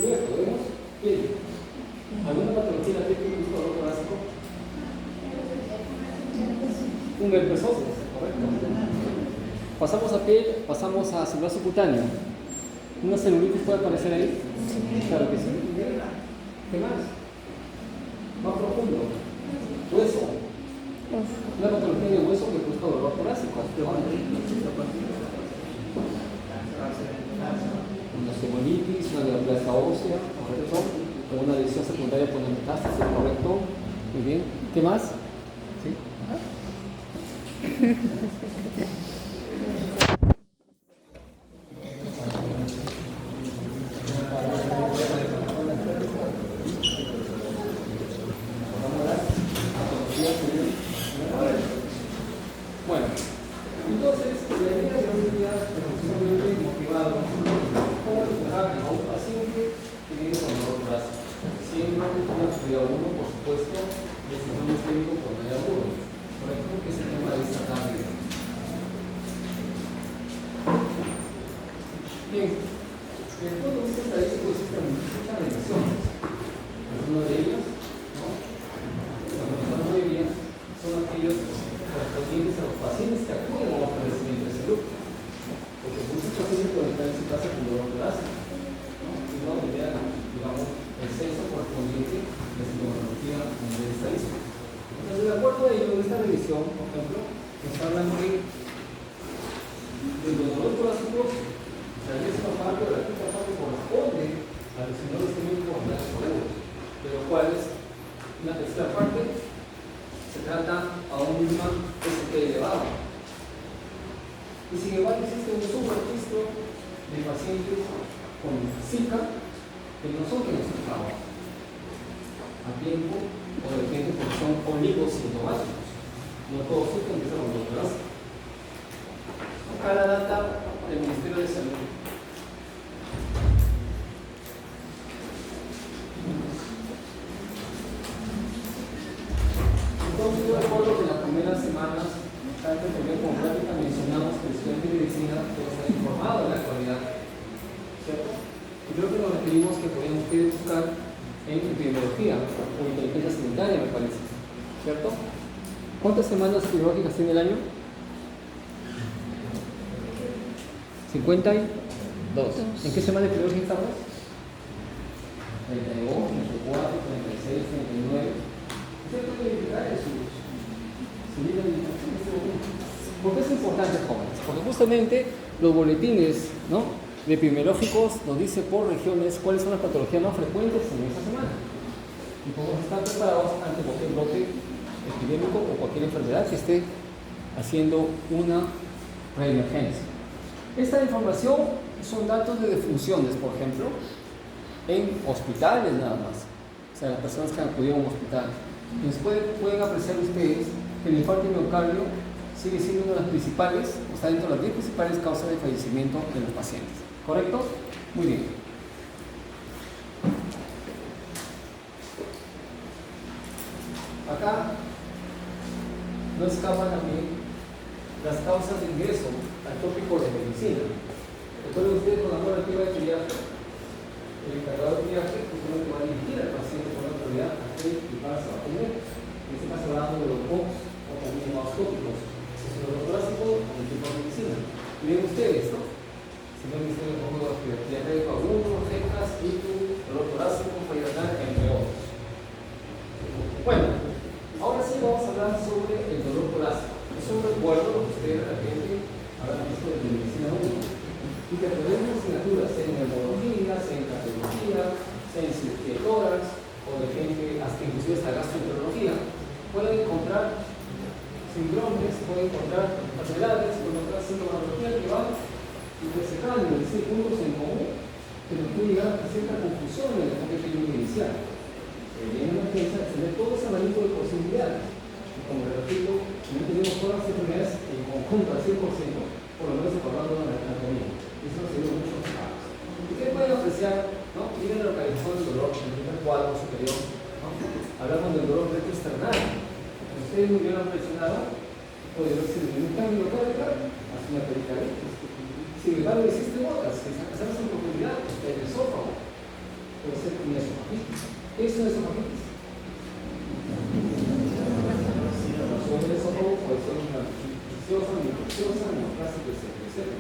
descubierto, vemos piel. ¿Alguna patología de piel que busca dolor torácico? Un herpes zóster, correcto. Pasamos a piel, pasamos a celular subcutáneo. ¿Una celulitis puede aparecer ahí? Claro que sí. ¿Qué más? Más profundo. Hueso. Una patología de hueso que produzca dolor torácico. Una osteomolitis, una neoplasia ósea, correcto. O una lesión secundaria por una metástasis, correcto. Muy bien. ¿Qué más? ¿Sí? Bueno, entonces la idea de hoy día es precisamente motivado cómo enfocar a un paciente que viene con dolor torácico. Siempre una actividad uno, por supuesto, y el sistema técnico por medio uno. Por ejemplo, que es el tema de esta tarde. Bien, desde el punto de vista estadístico existen muchas mediciones. Una de ellas, ¿no? La mayoría son aquellos correspondientes a los pacientes que acuden a un establecimiento de salud. Porque muchos pacientes pueden estar en su casa con dolor torácico, ¿no? Y no vean, digamos, el censo correspondiente de sintomatología a nivel estadístico. Entonces, de acuerdo a ello, en esta revisión, por ejemplo, nos está hablando de los dolores torácicos. La décima parte o la quinta parte corresponde a los signos químicos hormonales seguros, de los cuales la tercera parte se trata a un misma ST elevado. Y sin embargo existe un subregistro de pacientes con Zika que no son diagnosticados a tiempo o de repente porque son oligosintomáticos. No todos sus empiezan con dolor torácico. Acá la data del Ministerio de Salud. Entonces, yo recuerdo que en las primeras semanas, tanto en primer como práctica, mencionamos que el estudiante de medicina debe estar informado de la actualidad, ¿cierto? Y creo que nos referimos que podían ustedes buscar en epidemiología o inteligencia sanitaria, me parece, ¿cierto? ¿Cuántas semanas epidemiológicas tiene el año? 52. ¿En qué semana epidemiológica estamos? 32, 34, 36, 39. Usted puede verificar su nivel de información en este momento. ¿Por qué es importante, jóvenes? Porque justamente los boletines, ¿no?, de epidemiológicos nos dice por regiones cuáles son las patologías más frecuentes en esta semana. Y podemos estar preparados ante cualquier brote epidémico o cualquier enfermedad que esté haciendo una reemergencia. Esta información son datos de defunciones, por ejemplo, en hospitales nada más. O sea, las personas que han acudido a un hospital. Y después pueden apreciar ustedes que el infarto miocardio sigue siendo una de las principales, o está dentro de las 10 principales causas de fallecimiento de los pacientes. ¿Correcto? Muy bien. Acá no escapan también las causas de ingreso al tópico de medicina. Recuerden ustedes con la normativa de viaje, el encargado de viaje es uno que va a dirigir al paciente con la autoridad a qué equipar se va a tener. En este caso hablamos de los POCs o también llamados tópicos. Es el dolor torácico o el tipo de medicina. Y ven ustedes, ¿no? Si no me un poco de diarrea agudo, secas, dolor torácico, falla renal, entre otros. Bueno, ahora sí vamos a hablar sobre el dolor torácico. Es un recuerdo lo que ustedes de repente habrán visto de medicina 1. Y que tenemos asignaturas en neumología, en cardiología, en cirugía de tórax, o de gente, hasta inclusive hasta gastroenterología, pueden encontrar síndromes, pueden encontrar enfermedades, pueden encontrar sintomatología que van intersecando, es decir, puntos en común, pero puede llegar a cierta confusión en el enfoque clínico inicial. Viene una emergencia de tener todo ese abanico de posibilidades. Y como repito, no tenemos todas las enfermedades en conjunto al 100%, por lo menos acordando de la anatomía. Eso nos ayuda mucho a los casos. ¿Y qué pueden apreciar? ¿No? Miren la localización del dolor en el primer cuadro superior. ¿No? Hablamos del dolor retroesternal. Ustedes muy bien han presionado, puede verse en un cambio local hacia una pericardite. Sin embargo, existen otras que hacemos en profundidad, en el esófago. plásticos, etc.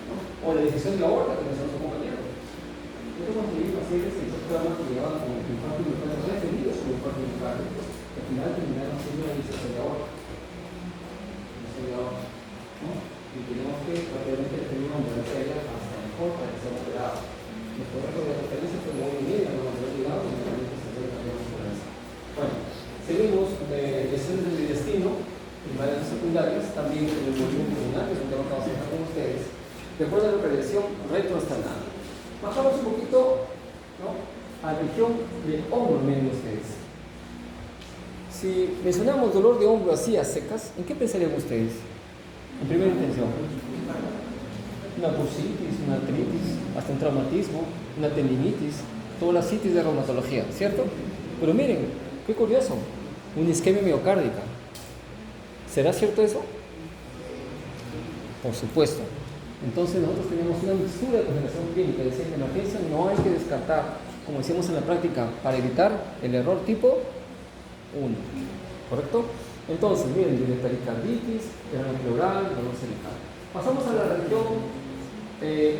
¿No? O la disección de aorta que mencionó su compañero. Yo tengo conseguido pacientes en esos programas que llevaban como infarto miocardio referidos como infarto miocardio, que al final terminaron haciendo una disección de aorta. ¿No? Y tenemos que rápidamente tener una ambulancia aérea hasta mejor para que sea operado. Después de la referencia fue muy bien, no vamos a ver llegado, y realmente se ve también la ambulancia. Bueno, seguimos de lesiones del intestino y varias secundarias, también en el volumen pulmonar, que es un tema que vamos a dejar con ustedes. Después de la prevención retroesternal. Bajamos un poquito, ¿no?, a la región del hombro, miren ustedes. Si mencionamos dolor de hombro así a secas, ¿en qué pensarían ustedes? En primera intención, una bursitis, una artritis, hasta un traumatismo, una tendinitis, todas las citis de reumatología, ¿cierto? Pero miren, qué curioso, una isquemia miocárdica. ¿Será cierto eso? Por supuesto. Entonces nosotros tenemos una mixtura de congelación clínica, es decir, en emergencia no hay que descartar, como decimos en la práctica, para evitar el error tipo 1, ¿correcto? Entonces, miren, de pericarditis, derrame pleural, dolor cervical. Pasamos a la región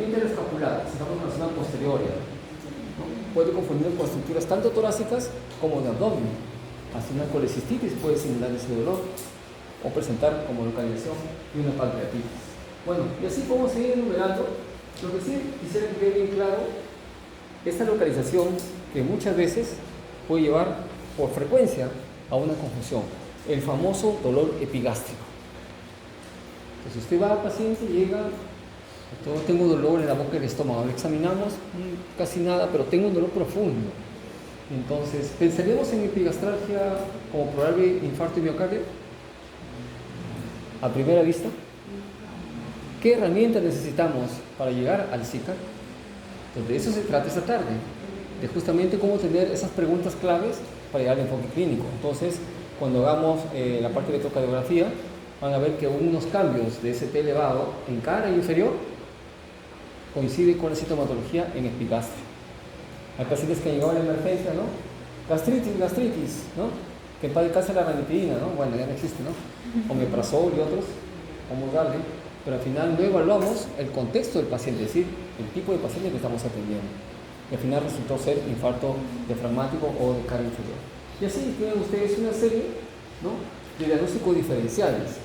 interescapular, estamos en la zona posterior, ¿no? Puede confundir con estructuras tanto torácicas como de abdomen. Así una colecistitis puede simular ese dolor o presentar como localización de una pancreatitis. Bueno, y así podemos seguir enumerando. Lo que sí quisiera que quede bien claro, esta localización que muchas veces puede llevar por frecuencia a una confusión, el famoso dolor epigástrico. Entonces usted va al paciente, llega, tengo dolor en la boca del estómago, lo examinamos, casi nada, pero tengo un dolor profundo. Entonces, ¿pensaríamos en epigastralgia como probable infarto y miocardio? A primera vista, ¿qué herramientas necesitamos para llegar al SICA? Pues de eso se trata esta tarde, de justamente cómo tener esas preguntas claves para llegar al enfoque clínico. Entonces, cuando hagamos la parte de electrocardiografía, van a ver que unos cambios de ST elevado en cara inferior coincide con la sintomatología en epigastria. Hay pacientes que han llegado a la emergencia, ¿no? Gastritis, ¿no? Que en paz descanse la ranitidina, ¿no? Bueno, ya no existe, ¿no? Omeprazol y otros, vamos a darle, pero al final no evaluamos el contexto del paciente, es decir, el tipo de paciente que estamos atendiendo. Y al final resultó ser infarto diafragmático o de cara inferior. Y así tienen ustedes una serie, ¿no?, de diagnósticos diferenciales.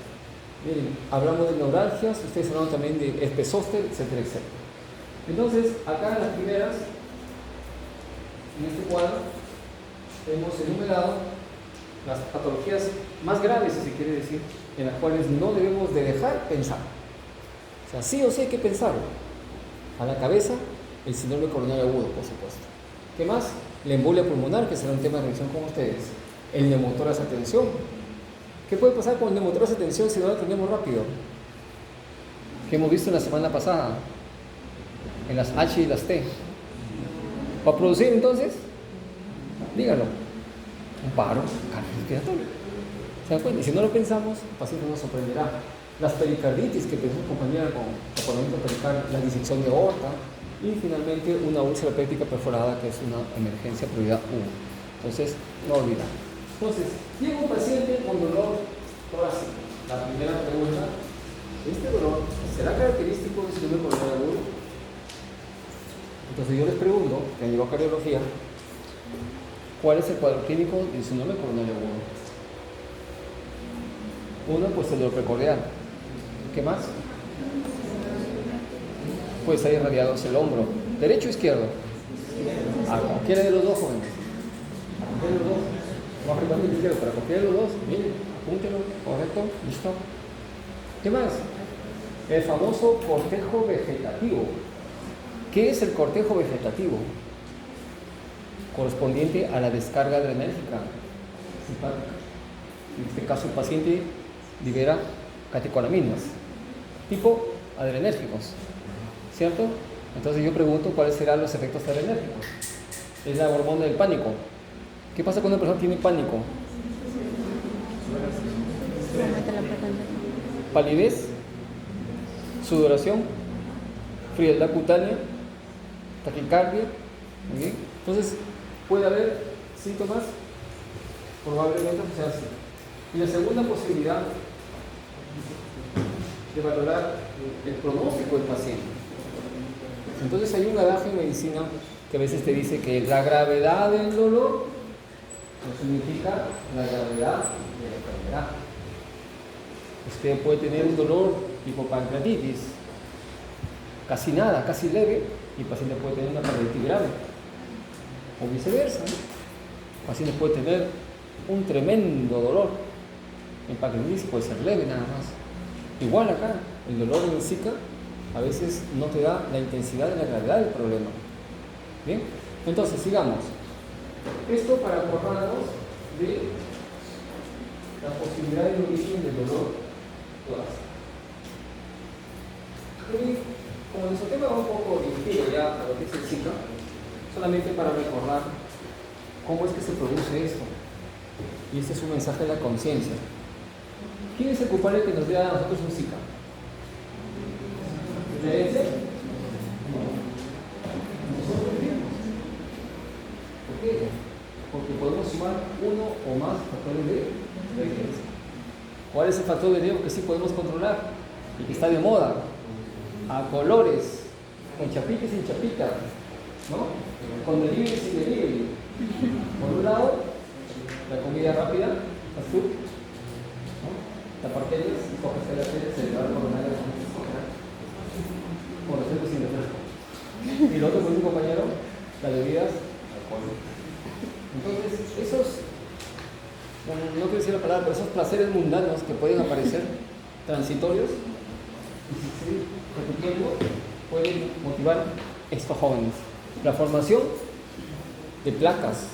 Miren, hablamos de neuralgias, ustedes hablaron también de herpes zóster, etcétera, etcétera. Entonces, acá en las primeras, en este cuadro, hemos enumerado las patologías más graves, si se quiere decir, en las cuales no debemos de dejar pensar. O sea, sí o sí hay que pensar. A la cabeza, el síndrome coronario agudo, por supuesto. ¿Qué más? La embolia pulmonar, que será un tema de revisión con ustedes. El neumotórax a tensión. ¿Qué puede pasar con el neumotórax a tensión si no lo atendemos rápido? Que hemos visto la semana pasada, en las H y las T. ¿Va a producir entonces? Dígalo. Un paro cardiorrespiratorio. ¿Se dan cuenta? Y si no lo pensamos, el paciente nos sorprenderá. Las pericarditis, que pensó compañera con taponamiento pericardio, la disección de aorta, y finalmente una úlcera péptica perforada, que es una emergencia prioridad 1. Entonces, no olvidar. Entonces, llega un paciente con dolor torácico. La primera pregunta, ¿este dolor será característico del síndrome coronario agudo? Entonces yo les pregunto, que han llevado a cardiología, ¿cuál es el cuadro clínico del síndrome coronario agudo? Uno, pues el dolor precordial. ¿Qué más? Pues hay irradiados el hombro. ¿Derecho o izquierdo? A cualquiera de los dos, jóvenes. A cualquiera de los dos. Vamos a preguntar el izquierdo, para cualquiera de los dos. Miren, apúntelo. Correcto. Listo. ¿Qué más? El famoso cortejo vegetativo. ¿Qué es el cortejo vegetativo? Correspondiente a la descarga adrenérgica simpática. En este caso, el paciente libera catecolaminas, tipo adrenérgicos, ¿cierto? Entonces yo pregunto cuáles serán los efectos adrenérgicos. Es la hormona del pánico. ¿Qué pasa cuando una persona tiene pánico? Palidez, sudoración, frialdad cutánea, taquicardia. ¿Muy bien? Entonces, puede haber síntomas, probablemente sea así. Y la segunda posibilidad de valorar el pronóstico del paciente. Entonces hay un adagio en medicina que a veces te dice que la gravedad del dolor no significa la gravedad de la enfermedad. Usted puede tener un dolor tipo pancreatitis, casi nada, casi leve, y el paciente puede tener una pancreatitis grave. O viceversa, ¿no? El paciente puede tener un tremendo dolor. El pancreatitis puede ser leve nada más. Igual acá, el dolor en el Zika a veces no te da la intensidad y la gravedad del problema. Bien, entonces sigamos. Esto para acordarnos de la posibilidad de origen del dolor torácico. Como nuestro tema va un poco dirigido ya a lo que es el Zika, solamente para recordar cómo es que se produce esto. Y este es un mensaje de la conciencia. ¿Quién es el culpable que nos da a nosotros un Zika? ¿De ese? Nosotros mismos. ¿Por qué? Porque podemos sumar uno o más factores de riesgo. ¿Cuál es el factor de riesgo que sí podemos controlar y que está de moda? A colores, con chapita y sin chapita, ¿no? Con delivery y sin delivery. Por un lado, la comida rápida, fast food, ¿no? Taparqueles, coges el aceite, se le va a coronar con refresco sin refresco. Y lo otro, con un compañero, las bebidas alcohólicas. Entonces, esos, bueno, no quiero decir la palabra, pero esos placeres mundanos que pueden aparecer, transitorios, y si siguen repitiendo, pueden motivar a estos jóvenes. La formación de placas,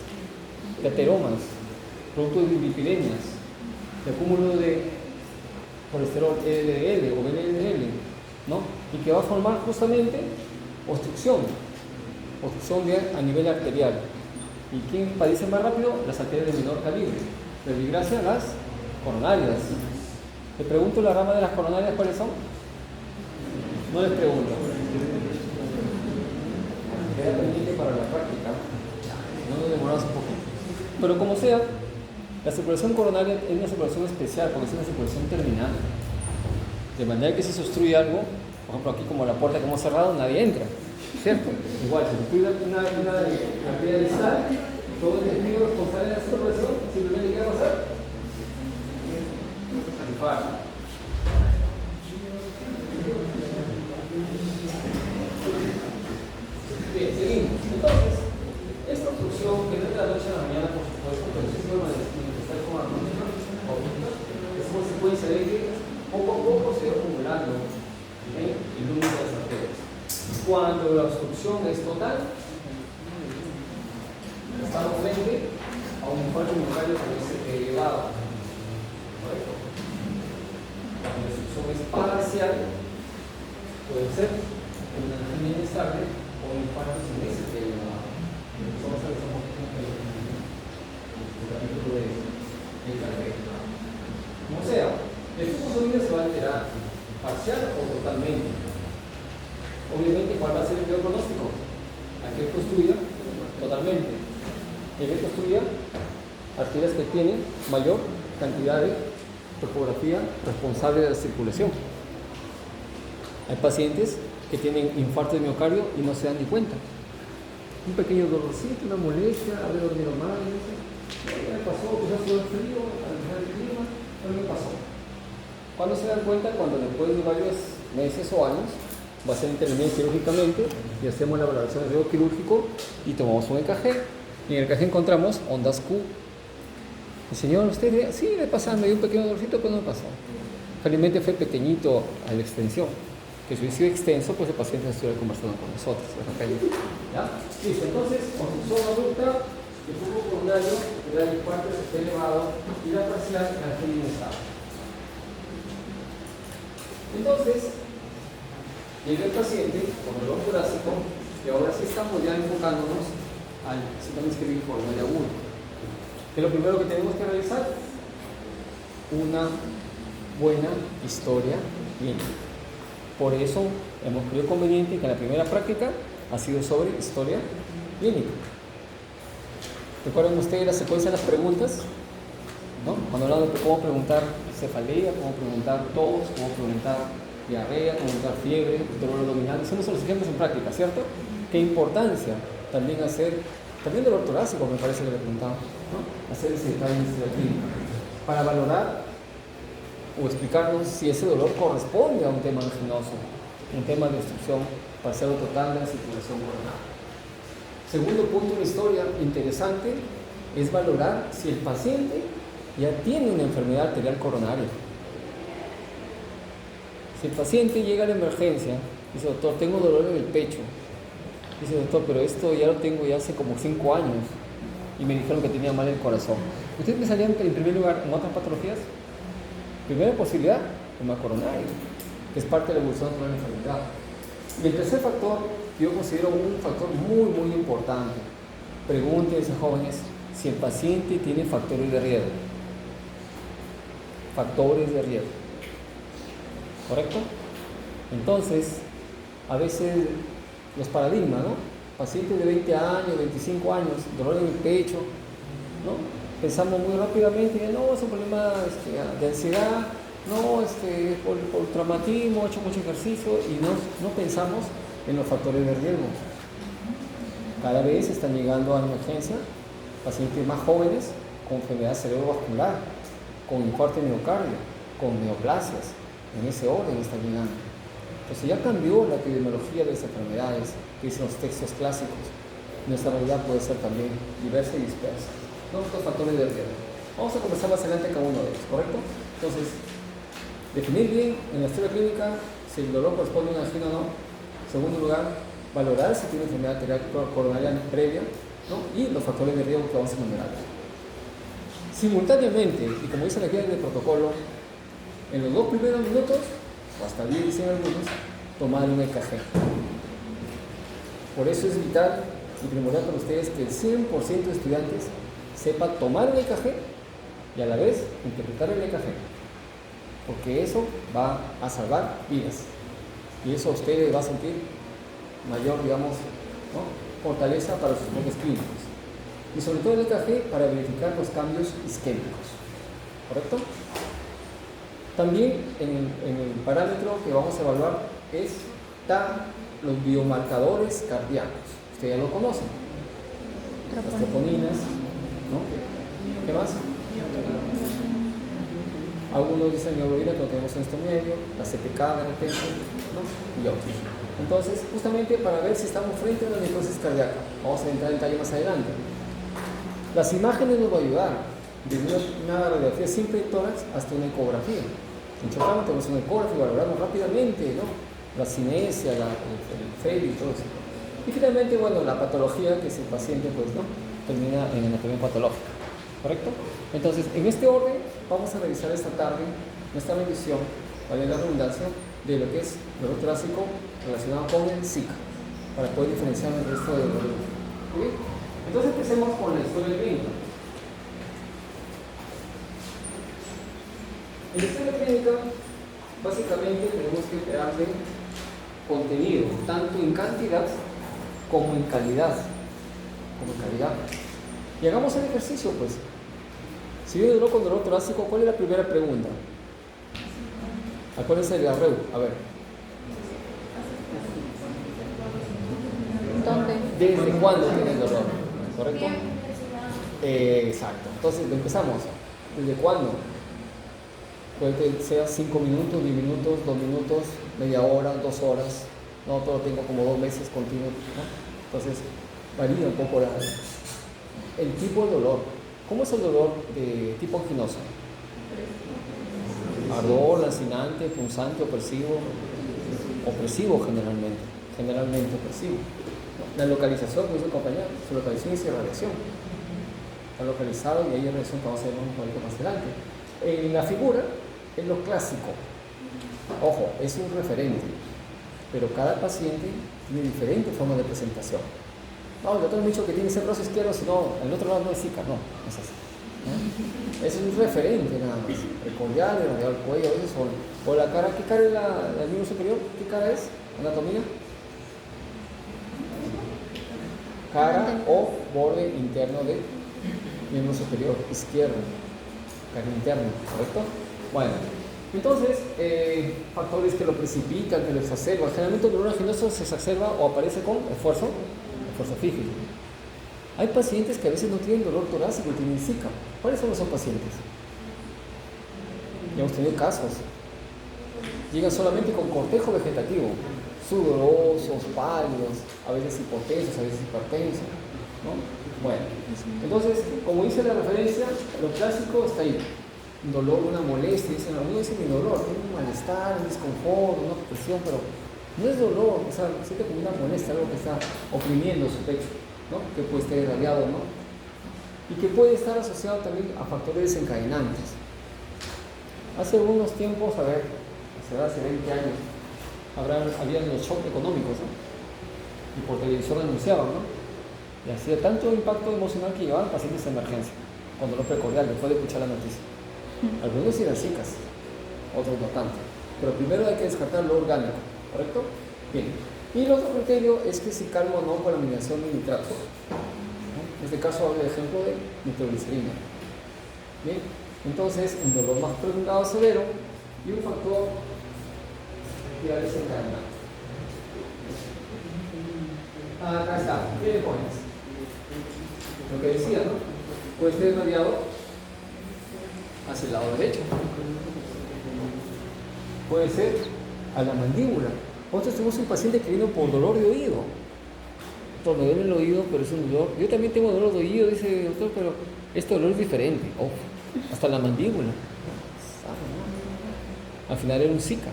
de ateromas, producto de lipidemias, de acúmulo de colesterol LDL o VLDL, ¿no? Y que va a formar justamente obstrucción a nivel arterial. ¿Y quién padece más rápido? Las arterias de menor calibre. Desgracia, las coronarias. Le pregunto la rama de las coronarias, ¿cuáles son? No les pregunto. Queda pendiente para la práctica. No nos demoramos un poquito. Pero como sea, la circulación coronaria es una circulación especial porque es una circulación terminal. De manera que si se obstruye algo, por ejemplo aquí como la puerta que hemos cerrado, nadie entra. ¿Cierto? Igual, si se obstruye una arteria distal, todo el testigo responsable de la circulación, simplemente ¿qué va a pasar? Infarto. Bien, seguimos. Entonces, esta obstrucción, que no es de la noche a la mañana, por supuesto, pero sí se va a manifestar como armonía, es consecuencia de que poco a poco se va acumulando el número de las arterias. Cuando la obstrucción es total, estamos frente a un infarto miocardio que es elevado. ¿Correcto? Cuando la obstrucción es parcial, puede ser una angina inestable o un infarto sin ese elevado. Vamos a ver el capítulo de cardiaco. Como sea, el flujo sanguíneo se va a alterar parcial o totalmente. Obviamente, ¿cuál va a ser el peor pronóstico? Aquel que obstruya totalmente. El que obstruya arterias que tienen mayor cantidad de topografía responsable de la circulación. Hay pacientes que tienen infarto de miocardio y no se dan ni cuenta. Un pequeño dolorcito, una molestia, haber dormido mal, ¿qué me pasó? Pues ya sudó frío, al dejar el clima, ¿qué me pasó? ¿Cuándo se dan cuenta? Cuando después de varios meses o años va a ser intervenido quirúrgicamente y hacemos la valoración de riesgo quirúrgico y tomamos un EKG y en el EKG encontramos ondas Q. El señor, usted, sí, le pasando, hay un pequeño dolorcito, pero no pasó. Felizmente fue pequeño a la extensión. Que si hubiese sido extenso, pues el paciente estuviera conversando con nosotros. ¿Ya? Listo, entonces, obstrucción abrupta, el flujo coronario, el infarto está elevado y la parcial la angina inestable. Entonces, llega el paciente con dolor torácico y ahora sí estamos ya enfocándonos al síndrome isquémico coronario agudo. ¿Qué es lo primero que tenemos que realizar? Una buena historia clínica. Por eso hemos creído conveniente que la primera práctica ha sido sobre historia clínica. ¿Recuerdan ustedes la secuencia de las preguntas? ¿No? Cuando hablamos de cómo preguntar cefalea, cómo preguntar tos, cómo preguntar diarrea, contra fiebre, dolor abdominal. Somos los ejemplos en práctica, ¿cierto? ¿Qué importancia también hacer, también dolor torácico, me parece que le preguntaba, ¿no? Hacer ese detalle de la clínica para valorar o explicarnos si ese dolor corresponde a un tema anginoso, un tema de obstrucción parcial o total de la circulación coronaria. Segundo punto de la historia interesante es valorar si el paciente ya tiene una enfermedad arterial coronaria. Si el paciente llega a la emergencia, dice, doctor, tengo dolor en el pecho. Dice, doctor, pero esto ya lo tengo ya hace como 5 años y me dijeron que tenía mal el corazón. ¿Ustedes pensarían que en primer lugar en otras patologías? Primera posibilidad, tema coronario, que es parte de la evolución de la enfermedad. Y el tercer factor, que yo considero un factor muy, muy importante. Pregúntense, jóvenes, si el paciente tiene factores de riesgo. Factores de riesgo. ¿Correcto? Entonces, a veces los paradigmas, ¿no? Pacientes de 20 años, 25 años, dolor en el pecho, ¿no? Pensamos muy rápidamente, no, es un problema de ansiedad, no, por traumatismo, he hecho mucho ejercicio y no pensamos en los factores de riesgo. Cada vez están llegando a emergencia pacientes más jóvenes con enfermedad cerebrovascular, con infarto de miocardio, con neoplasias. En ese orden están llegando. Entonces ya cambió la epidemiología de las enfermedades que dicen los textos clásicos. Nuestra realidad puede ser también diversa y dispersa. ¿No? Estos factores de riesgo. Vamos a conversar más adelante cada uno de ellos, ¿correcto? Entonces, definir bien en la historia clínica si el dolor corresponde a una angina o no. En segundo lugar, valorar si tiene enfermedad arterial coronaria previa, ¿no? Y los factores de riesgo que vamos a enumerar. Simultáneamente, y como dice la guía del protocolo, en los 2 primeros minutos, o hasta 10 dicen algunos, tomar un EKG. Por eso es vital y primordial para ustedes que el 100% de estudiantes sepa tomar el EKG y a la vez interpretar el EKG, porque eso va a salvar vidas y eso a ustedes va a sentir mayor, digamos, ¿no? Fortaleza para sus enfoques clínicos y sobre todo el EKG para verificar los cambios isquémicos, ¿correcto? También en el parámetro que vamos a evaluar están los biomarcadores cardíacos. Ustedes ya lo conocen. Las troponinas, ¿no? ¿Qué más? Algunos dicen hemoglobina que lo tenemos en este medio, la CPK de repente, ¿no? Y otros. Entonces, justamente para ver si estamos frente a una necrosis cardíaca. Vamos a entrar en detalle más adelante. Las imágenes nos van a ayudar. Desde una radiografía simple de tórax hasta una ecografía. En Chocama tenemos una ecografía y valoramos rápidamente, ¿no? La cinesia, el FED y todo eso. Y finalmente, bueno, la patología, que es el paciente, pues, ¿no? Termina en anatomía patológica, ¿correcto? Entonces, en este orden, vamos a revisar esta tarde nuestra revisión, vale la redundancia, de lo que es dolor torácico relacionado con el Zika, para poder diferenciar el resto de dolor. ¿Okay? Entonces, empecemos con la historia clínica. En la historia clínica, básicamente tenemos que darle contenido, tanto en cantidad como en calidad. Y hagamos el ejercicio, pues. Si viene dolor con dolor torácico, ¿cuál es la primera pregunta? Acuérdense de la REU. A ver. ¿Dónde? ¿Desde cuándo tiene dolor? ¿Correcto? Exacto. Entonces, empezamos. ¿Desde cuándo? Puede que sea 5 minutos, 10 minutos, 2 minutos, media hora, 2 horas. No, todo tengo como 2 meses continuos, ¿no? Entonces, varía un poco el tipo de dolor. ¿Cómo es el dolor de tipo anginoso? Ardor, lancinante, punzante, opresivo generalmente opresivo. La localización, como dice el compañero, su localización es irradiación. Está localizado y hay irradiación que vamos a ver un poquito más adelante. En la figura es lo clásico. Ojo, es un referente, pero cada paciente tiene diferentes formas de presentación. No, el doctor me ha dicho que tiene que ser brazo izquierdo, si no, el otro lado no es Zika, no es así. ¿No? Es un referente nada más. Precordial, irradiado al cuello, a veces o la cara. ¿Qué cara es la miembro superior? ¿Qué cara es? Anatomía. Cara o borde interno del miembro superior izquierdo. Cara interna, ¿correcto? Bueno, Entonces, factores que lo precipitan, que lo exacerban. Generalmente el dolor anginoso se exacerba o aparece con esfuerzo físico. Hay pacientes que a veces no tienen dolor torácico, tienen zika. ¿Cuáles son esos pacientes? Ya hemos tenido casos. Llegan solamente con cortejo vegetativo, sudorosos, pálidos, a veces hipotensos, a veces hipertensos, ¿no? Bueno, entonces, como dice la referencia, lo clásico está ahí. Un dolor, una molestia, dicen, no es mi dolor, tengo un malestar, un desconfort, una opresión, pero no es dolor, o sea, siente como una molestia, algo que está oprimiendo su pecho, ¿no? Que puede estar irradiado, ¿no? Y que puede estar asociado también a factores desencadenantes. Hace algunos tiempos, hace 20 años, había los shocks económicos, ¿no? Y por televisión anunciaban, ¿no? Y hacía tanto impacto emocional que llevaban pacientes a emergencia, con dolor precordial, después de escuchar la noticia. Algunos eran zicas, otros no tanto. Pero primero hay que descartar lo orgánico, ¿correcto? Bien. Y el otro criterio es que si calma o no con la eliminación de nitratos, ¿no? En este caso hablo de ejemplo de nitroglicerina. Bien. Entonces, un dolor más prolongado severo y un factor que desencadenante. Acá está, ¿qué le pones? Lo que decía, ¿no? Puede ser irradiado hacia el lado derecho. Puede ser a la mandíbula. Nosotros tenemos un paciente que vino por dolor de oído. Doctor, me duele el oído, pero es un dolor. Yo también tengo dolor de oído, dice el doctor, pero este dolor es diferente. Oh, hasta la mandíbula. Al final era un zika.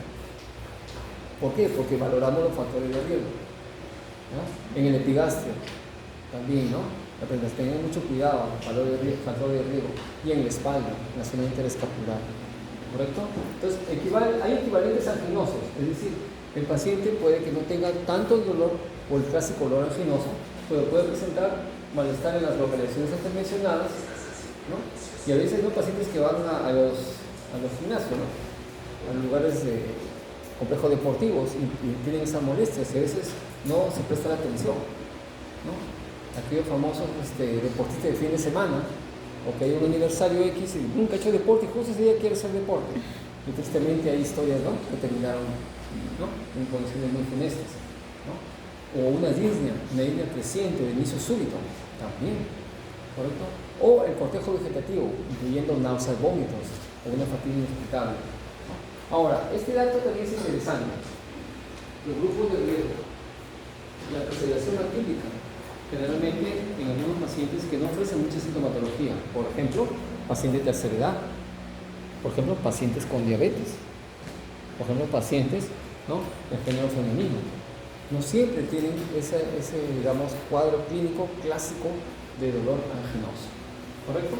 ¿Por qué? Porque valoramos los factores de riesgo, ¿no? En el epigastrio también, ¿no? Tengan mucho cuidado, factor de riesgo. Y en la espalda, en la zona interescapular, ¿correcto? Entonces, hay equivalentes anginosos, es decir, el paciente puede que no tenga tanto dolor o el clásico dolor anginoso, pero puede presentar malestar en las localizaciones antes mencionadas, ¿no? Y a veces hay pacientes que van a los gimnasios, ¿no? A los lugares de complejos deportivos y tienen esas molestias y a veces no se presta la atención, ¿no? Aquellos famosos deportistas de fin de semana, o que hay un aniversario X y nunca ha hecho deporte y justo ese día quiere hacer deporte. Y tristemente hay historias, ¿no?, que terminaron, ¿no?, en condiciones muy funestas, ¿no? O una disnea creciente de inicio súbito, también, ¿correcto? O el cortejo vegetativo, incluyendo náuseas, vómitos, o una fatiga inexplicable. Ahora, este dato también es interesante. Los grupos de riesgo, la presentación atípica, generalmente en algunos pacientes que no ofrecen mucha sintomatología, por ejemplo, pacientes de tercera edad, por ejemplo, pacientes con diabetes, por ejemplo, pacientes, ¿no?, de género femenino, no siempre tienen ese digamos, cuadro clínico clásico de dolor anginoso, ¿correcto?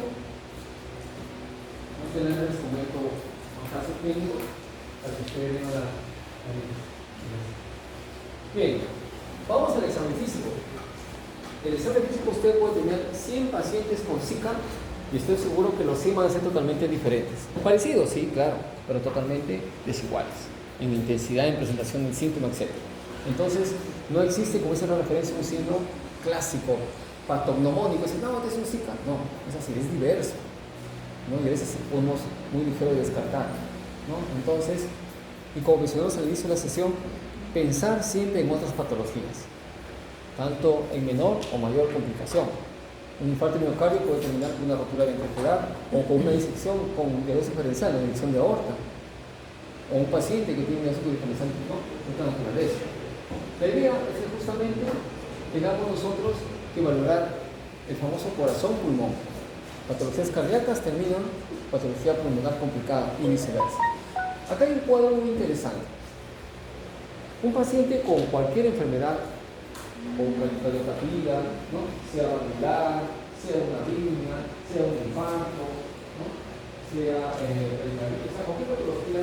No les comento un caso clínico para que ustedes vean la bien, vamos al examen físico. El examen físico usted puede tener 100 pacientes con Zika y estoy seguro que los 100 van a ser totalmente diferentes. Parecidos, sí, claro, pero totalmente desiguales en intensidad, en presentación del síntoma, etc. Entonces, no existe, como dice la referencia, un síndrome clásico, patognomónico. Dice, no, es un Zika. No, es así, es diverso, ¿no? Y a veces podemos muy ligero de descartar, ¿no? Entonces, y como mencionamos al inicio de la sesión, pensar siempre en otras patologías, tanto en menor o mayor complicación. Un infarto de miocardio puede terminar con una rotura ventricular o con una disección con diabetes diferencial, una disección de aorta, o un paciente que tiene una disección diferencial, ¿no?, de esta naturaleza. La idea es que justamente tengamos nosotros que valorar el famoso corazón-pulmón. Patologías cardíacas terminan patología pulmonar complicada y viceversa. Acá hay un cuadro muy interesante. Un paciente con cualquier enfermedad, o cardiopatía, ¿no?, sea valvular, sea una arritmia, sea un infarto, ¿no?, sea cualquier patología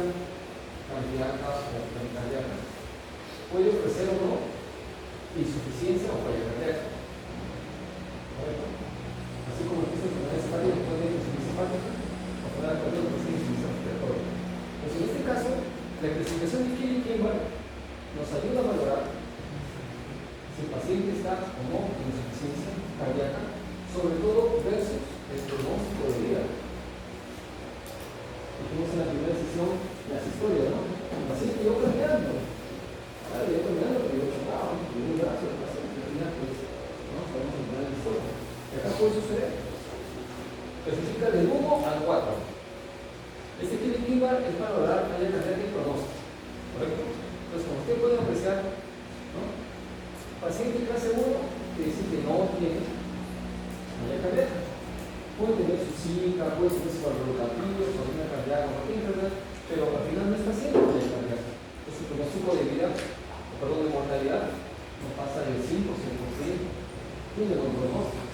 cardíaca o pericardíaca, puede ofrecer o no insuficiencia o falla cardíaca. Así como existen enfermedades cardíacas puede haber insuficiencia hepática o falla cardíaca puede ser insuficiencia respiratoria. Pues en este caso, la clasificación de Killy-Kimball nos ayuda a valorar si el paciente está o no en insuficiencia cardíaca, sobre todo versus el pronóstico de vida. Dijimos en la primera sesión la puede suceder. Especifica del 1 al 4. Este QT-bar es para valorar la talla cardíaca y pronóstico. ¿Correcto? Entonces, como usted puede apreciar, ¿no? Paciente clase 1 que dice que no tiene talla cardíaca. Puede tener su SICA, puede tener su valorativo, su orina cardíaca, cualquier enfermedad, pero al final no está haciendo talla cardíaca. Entonces, el pronóstico de vida, perdón, de mortalidad, no pasa del 5 o 6%. Tiene buen pronóstico.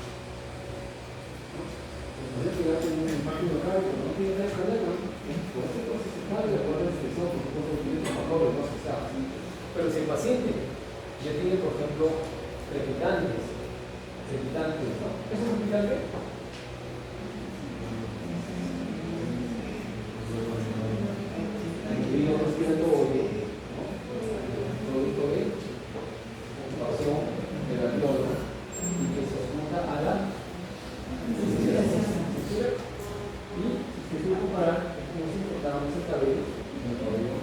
Podría llegar a tener un impacto local, pero no tiene talla cardíaca. Por eso entonces se paga de acuerdo a la restricción, por supuesto, tiene tomatorio, no se sabe. Pero si el paciente ya tiene, por ejemplo, crepitantes, ¿no? ¿Eso es crepitante? Individuo respiratorio, ¿no? Producto de ocupación de la alveola y que se apunta a la necesidad. Y si se comparar, es como si cortáramos el cabello en el cabello.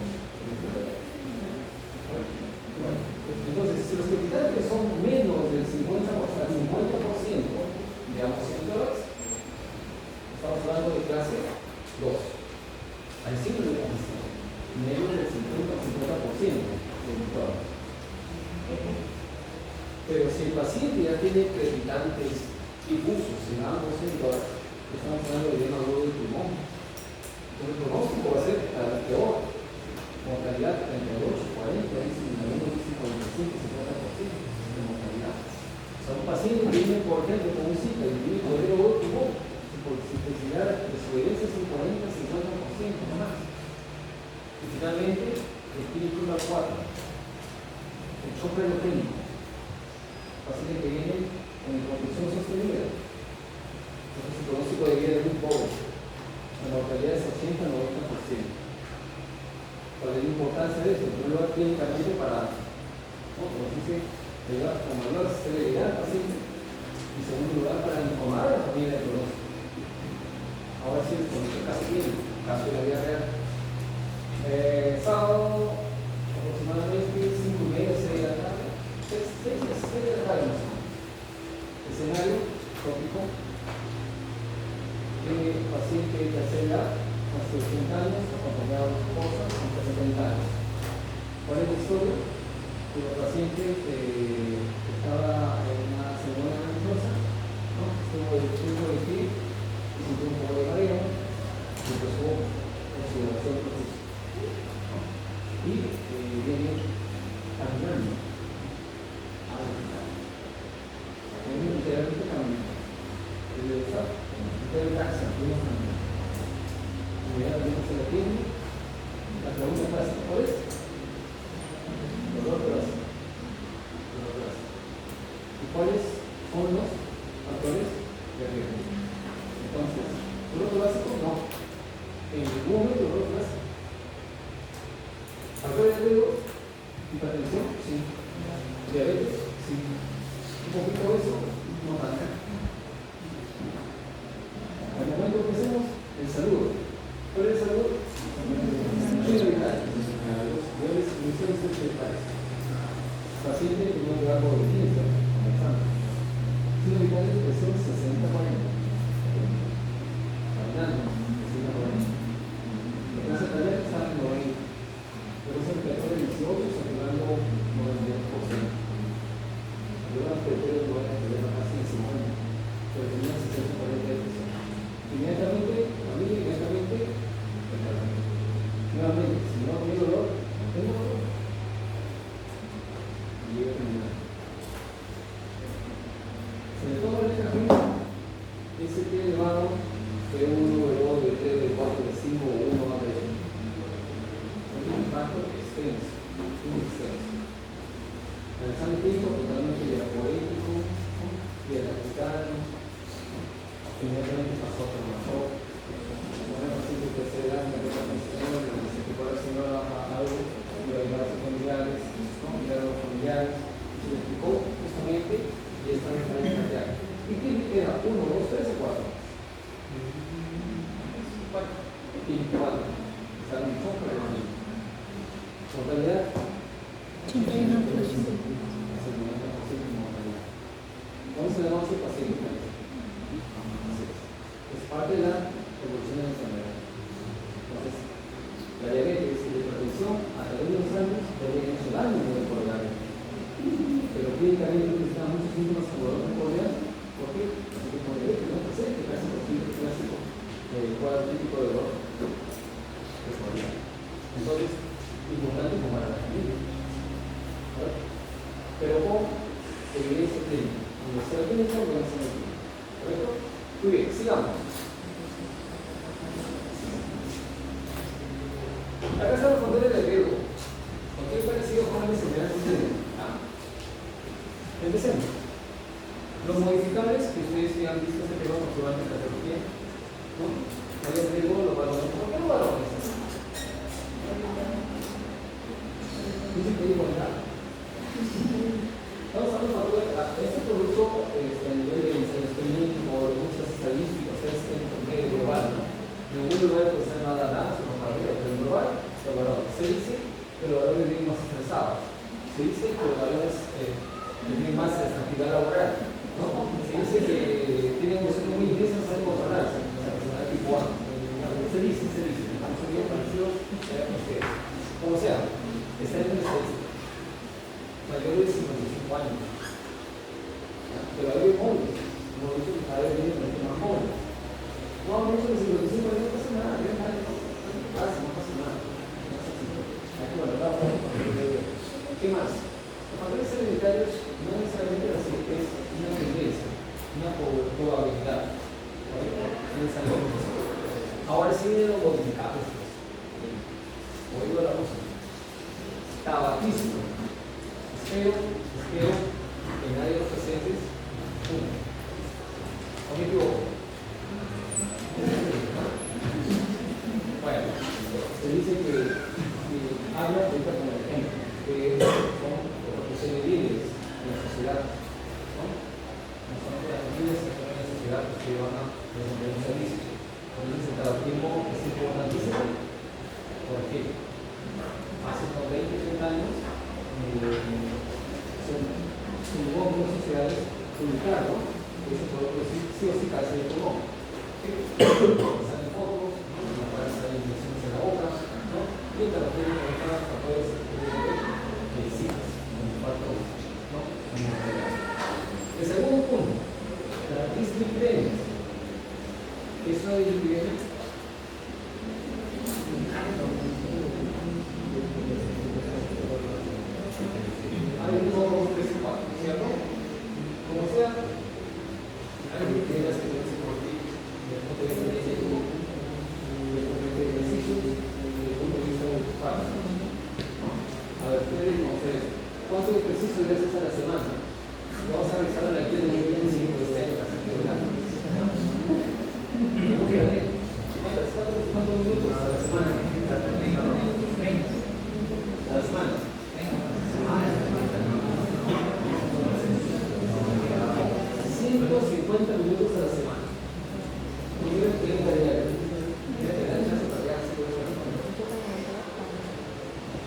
Entonces, si los crepitantes son menos del 50%, digamos, estamos hablando de clase 2. Al signo de condición, menos del 50 o 50% de mutados. Pero si el paciente ya tiene crepitantes difusos en ambos sentidos, estamos hablando de edema agudo del pulmón. Entonces, el pronóstico va a ser cada peor. Mortalidad 38, 40, algunos dicen 45, 50% de mortalidad. O sea, un paciente que viene, por ejemplo, con un SICA y tiene poder agudo del pulmón, por simplicidad de su herencia es un 40, 50% no más. Y finalmente, el clínico 4, el choque endocrínico. Paciente que viene con hipotensión sostenida. Entonces, el pronóstico de vida es muy pobre. La mortalidad es 80-90%. ¿Cuál es la importancia de eso? En primer lugar, clínicamente para, ¿no? Como dice, ayudar con mayor celeridad al paciente. Y en segundo lugar, para informar a la familia del pronóstico. Ahora sí, con este caso clínico, caso de la vida real. Sábado, aproximadamente 5:30, 6 de la tarde. 6 de la tarde, más o menos. Escenario tópico. Paciente de tercera edad, más de 80 años, acompañado de su esposa, hasta 70 años. ¿Cuál es la historia? El paciente estaba en una segunda ansiosa, ¿no? Estuvo de ti, y sintió un poco de mareo, y empezó con su oración profunda. Y viene caminando al hospital. Viene literalmente caminando. Desde el estado, desde el taxi, viene caminando. Inmediatamente se la tiene. La pregunta clásica, ¿cuál es? Dolor torácico. ¿Y cuáles son los factores de riesgo? Entonces, dolor torácico no. En ningún momento dolor torácico. ¿Factores de riesgo? Hipertensión, sí. Diabetes, sí. Un poquito de eso, no tanto. Al momento que hacemos, el saludo. ¿Cuál es el saludo? Prioritarios. Los niveles de emisiones prioritarias. Paciente que no llega a por el día, comenzando. Prioritarios de presión 60-40. Caminando, 60-40. La clase cardíaca está en 90. Pero es el respiratorio 18, saturando 92%. Ayuda al respiratorio 90, casi en 50. Pero tenía 60-40 de presión. Inmediatamente, nuevamente, si no tiene dolor, no tengo dolor. Y llega a terminar. Se le toma el camino, ese que elevado de 1, de 2, de 3, de 4, de 5, o 1 más de 1. Es un impacto extenso, muy extenso. El examen clínico totalmente diapoético, diagnosticado, inmediatamente pasó por mejor. Bueno, así que tercera edad, me toca con el señor, se preparó el señor a algo, y a ayudar a sus familiares, ayudar a los familiares, se le explicó justamente y esta referencia cardíaca. ¿Y qué le queda? 1, 2, 3 o 4? 4. Y 4. Está en el foco de la vida. Mortalidad. 81%. Es el 90% de mortalidad. ¿Cómo se llama ese paciente? parte de la evolución de la enfermedad. Entonces, la diabetes y la hipertensión a través de los años deberían hecho daño en el orgánico. Pero clínicamente necesitan muchos síntomas como dolor cordial. ¿Por qué? Porque como diabetes no presente casi posible clásico cuadro típico de dolor cordial. Entonces, importante como para la familia. Pero con evidencia clínica. Universidad clínica o evidencia clínica. ¿Correcto? Muy bien, sigamos. Acá están los controles de riesgo. Cualquier parecido con la enfermedad sucede. Empecemos. Los modificables que ustedes ya han visto este tema probablemente en la teología, ¿no? Hay riesgo, los valores. ¿Por qué los valores? Dice que hay igualdad. Estamos hablando de este producto a nivel de screening o de muchas estadísticas, es en promedio global, ¿no? En ningún lugar puede ser nada, sino para arriba, pero en global, los valores. Se dice que los valores vienen más estresados. Se dice que los valores tienen más actividad laboral, ¿no? Se dice que tienen emociones muy intensas al controlarse, la personalidad tipo A. Se dice, estamos bien parecidos a ustedes. Como sea, está en el estadística. Mayores de 55 años. Pero hay jóvenes, como dicho que cada vez vienen más jóvenes. No, muchos de 55 años no pasa nada, no pasa nada. Hay que valorar. ¿Qué más? Los factores hereditarios no necesariamente es una tendencia, una probabilidad. Ahora sí vienen los modificables. Oigo la cosa. Tabaquismo. Espero que nadie de los presentes ¿o me equivoco? Bueno, se dice que habla ahorita como ejemplo que son profesiones de líderes en la sociedad, ¿no? No son las líderes que están en la sociedad que van a resolver un servicio. Entonces el tabaquismo es importantísimo. ¿Por qué? Hace unos 20, 30 años se llegó a muchas sociedades publicar, ¿no? Ese producto sí o sí casi de tu nombre. Salen fotos, ¿no? Salen inyecciones en la boca, ¿no? Y el tabaquismo conecta factores medicinas, como el falta, ¿no? El segundo punto, la dislipidemia. ¿Qué es una dislipidemia? Hay un modo principal, ¿cierto? Como sea, hay criterios que deben ser por ti, desde el punto de vista de ejercicio, desde el punto de vista de tu padre. A ver, ustedes, ¿cuántos ejercicios le haces a la semana? Vamos a revisar la clase de 25 de años. ¿Cómo queda? ¿Cuántos minutos a la semana? A la semana. 150 minutos a la semana. Primero que tengo que dar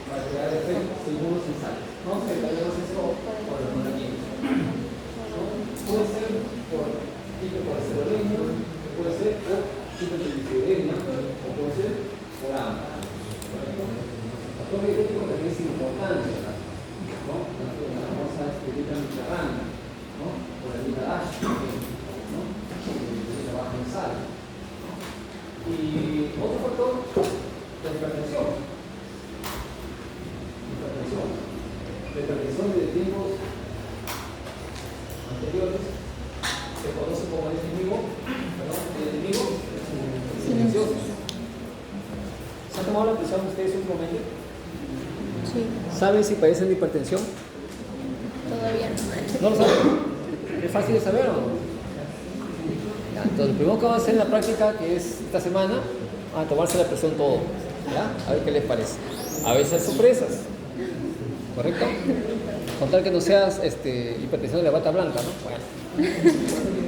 para crear efectos seguros y sales. Vamos a detallarnos eso por los mandamientos. Puede ser por hipercolesterolemia, puede ser por hipertrigliceriemia, o puede ser por ambas. El factor diurético también es importante, ¿no? La famosa dieta mediterránea, ¿no? Por la dieta DASH, ¿no? Que trabaja en sal. Y otro factor, la hipertensión. La hipertensión de tiempos anteriores se conoce como el enemigo silencioso. ¿Se han tomado la presión ustedes últimamente? Sí. ¿Saben si padecen de hipertensión? Todavía no. ¿No lo saben? ¿Es fácil de saber o no? Ya, entonces, lo primero que vamos a hacer en la práctica, que es esta semana, a tomarse la presión todo. ¿Ya? A ver qué les parece. A veces hay sorpresas. ¿Correcto? Contar que no seas hipertensión de la bata blanca, ¿no? Bueno.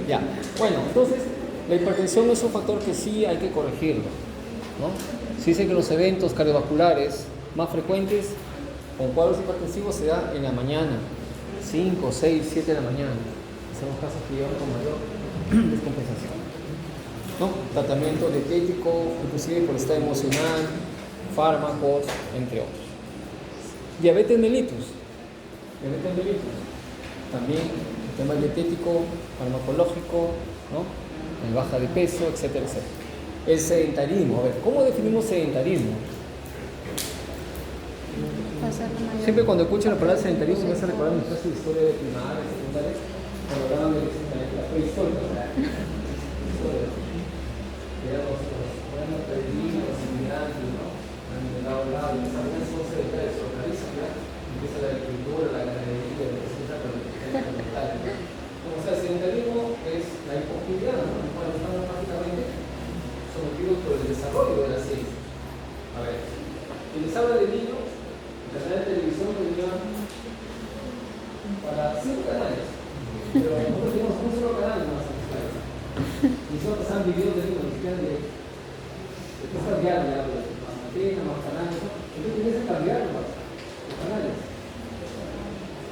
Ya. Bueno, entonces, la hipertensión es un factor que sí hay que corregirlo, ¿no? Se dice que los eventos cardiovasculares más frecuentes con cuadros hipertensivos se da en la mañana, 5, 6, 7 de la mañana. Son los casos que llevan con mayor descompensación. ¿no? Tratamiento dietético, inclusive por estado emocional, fármacos, entre otros. Diabetes mellitus. Diabetes mellitus. También el tema dietético, farmacológico, ¿no? El baja de peso, etcétera, etcétera. El sedentarismo. A ver, ¿cómo definimos sedentarismo? Siempre cuando escucho la palabra sedentarismo me hace recordar mi clase de historia de primaria, secundaria, cuando hablaban de la prehistoria. Que eran los peregrinos, los inmigrantes, ¿no? Han llegado a lado, y también son sedentarios, se organizan, ¿no? Empieza la agricultura, la ganadería, empieza con el mental. O sea, el sedentarismo es la imposibilidad, ¿no? Cuando estamos prácticamente sometidos por el desarrollo de la ciencia. A ver, si les habla de niños, el canal de televisión tenía para 5 canales, pero nosotros tenemos un solo canal más. Y solo pasan videos de niños, ni siquiera de qué cambiar, ya, más antena, más canales, ¿no? Entonces tienes que cambiar los canales.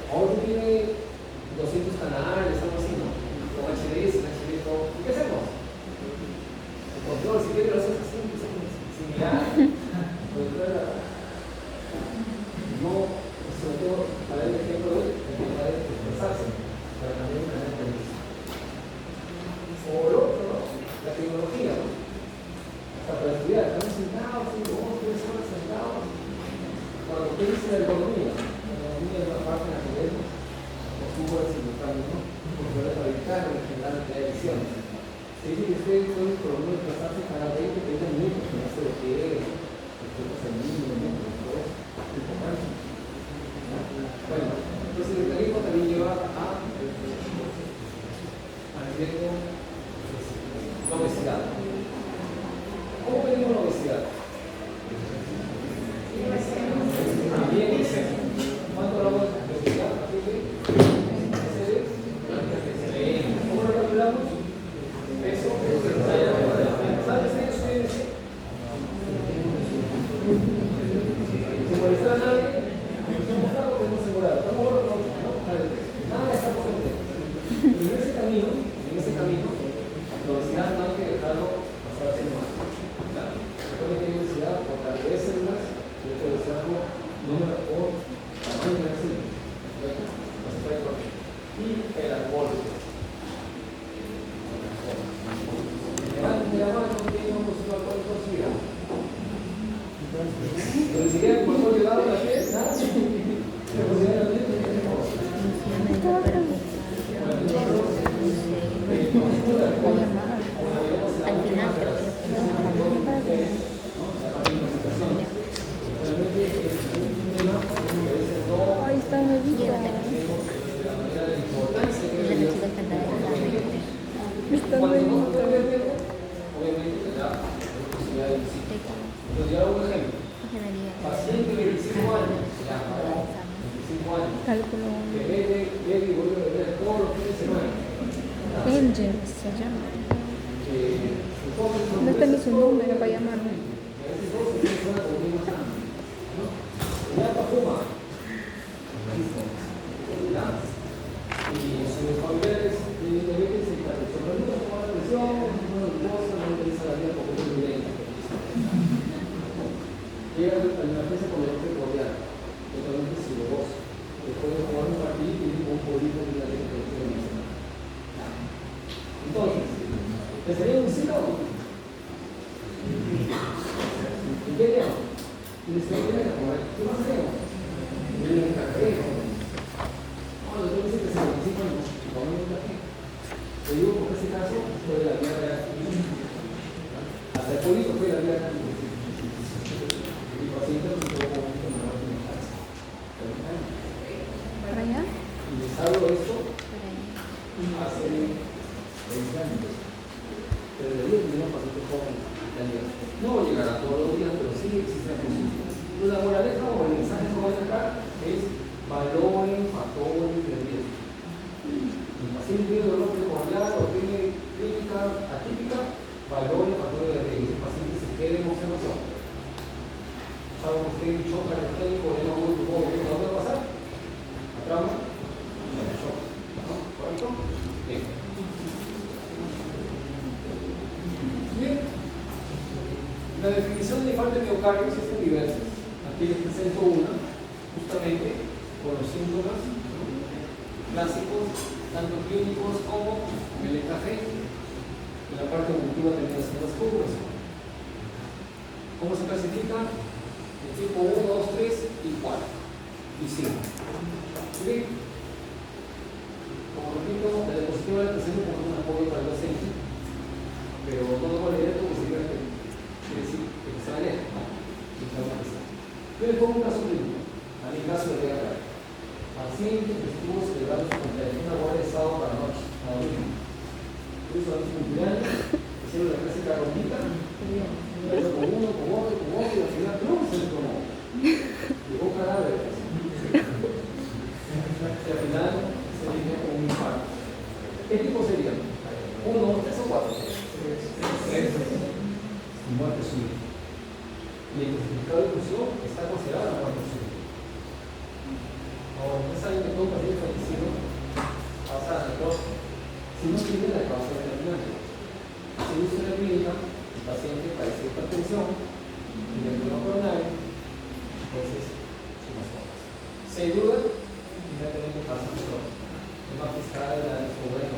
Ahora tú tienes 200 canales, algo así, ¿no? Con HDS, HD, todo. ¿Y qué hacemos? El control, si quieres, lo haces así, sin mirar. No, sobre todo, para el ejemplo de intentar expresarse, para cambiar un canal de televisión. O lo otro, ¿no? La tecnología, ¿no? Hasta para estudiar, estamos sentados, 5 3 horas sentados. Cuando usted dice la economía es una parte en la que vemos los fútbol simultáneos, ¿no? Porque para evitar generar la edición. Se dice que ustedes pueden por lo menos desplazarse cada 20 minutos, que no sé lo que es, que es el niño, ¿no? Todo eso, es importante. Bueno, entonces el mecanismo también lleva a riesgo la obesidad. ¿Cómo medimos la obesidad? También dice, ¿cuánto hablamos de obesidad? ¿Cómo lo calculamos? Peso. ¿Sabes qué es? Si molestar a nadie, estamos flacos, tenemos asegurado. Estamos gordos, no. Nada está por entender. En ese camino, la obesidad no hay que dejarlo pasar así más. Recuerden que hay obesidad por cantidad de células, y esto es algo número o tamaño de las células. Y el alcohol. Mi hermano no tiene un alcohol considerado. Pero ni siquiera como alcohol llegado a la piel, nada. Se considera la piel. Al final, ahí está mi vida. Paciente de 25 años, Cálculo que bebe y vuelve a beber todos los fines de semana. Angel se llama. No está ni su número para llamarme. Ya fuma. Y sus familiares tienen diabetes y tal. Sobre todo tomar la presión, no glucosa, no utiliza la vida porque es muy lenta. Llega a la emergencia con el doctor cordial, totalmente sinuoso. Después de jugar un partido y un político de la televisión. Entonces, ¿le sería un sí o no? ¿Y qué haríamos? Y les diría, ¿qué más hacemos? Y le digo, ¿qué? No, el doctor dice que se necesita un café. Le digo, por ese caso, fue de la vida real. Hasta el político fue de la vida real. Y el paciente no se tuvo como un tomar de mi casa. ¿Para allá? Y les hablo esto hace 20 años. Pero de ahí tenía un paciente joven italiano. No llegará todos los días, pero sí existe la posibilidad. Entonces, la moraleja o el mensaje que voy a dejar es valoren factores de riesgo. El paciente tiene dolor primordial o tiene clínica atípica, valoren factores de riesgo. El paciente se quede en observación. ¿Saben ustedes un shock cardiogénico o un grupo que no puede pasar? ¿A trauma? Shock. ¿No? ¿Correcto? Bien. La definición de infarto de miocardio existen diversas. Aquí les presento una, justamente con los síntomas clásicos, tanto clínicos como el EKG. En la parte evolutiva tenemos las curvas. ¿Cómo se clasifica? El tipo 1, 2, 3 y 4 y 5. ¿Sí? Como repito, la diapositiva la presento como un apoyo para el docente, pero no lo voy a leer porque sería que quiere decir que se va a leer, ¿no? Yo les pongo un caso clínico, a mi caso de acá. Paciente que estuvo celebrando su cumpleaños, una guardia de sábado para la noche, a dormir. Puso a su cumpleaños, hicieron la clásica rondita, con uno, con otro, y al final ¡pum! Se le tomó. Llegó cadáver. Y al final se dice como un infarto. ¿Qué tipo sería? 1, 3 o 4. 3. Muerte súbita. Y el certificado de inclusión está considerado la muerte súbita. Ahora, ustedes saben que todo paciente fallecido pasa a la causa. Si no tiene la causa de la muerte, se usa en la clínica, el paciente padece hipertensión y el dolor coronario, entonces son más cosas. Se duda, inmediatamente pasa a la tema fiscal de la descubierta.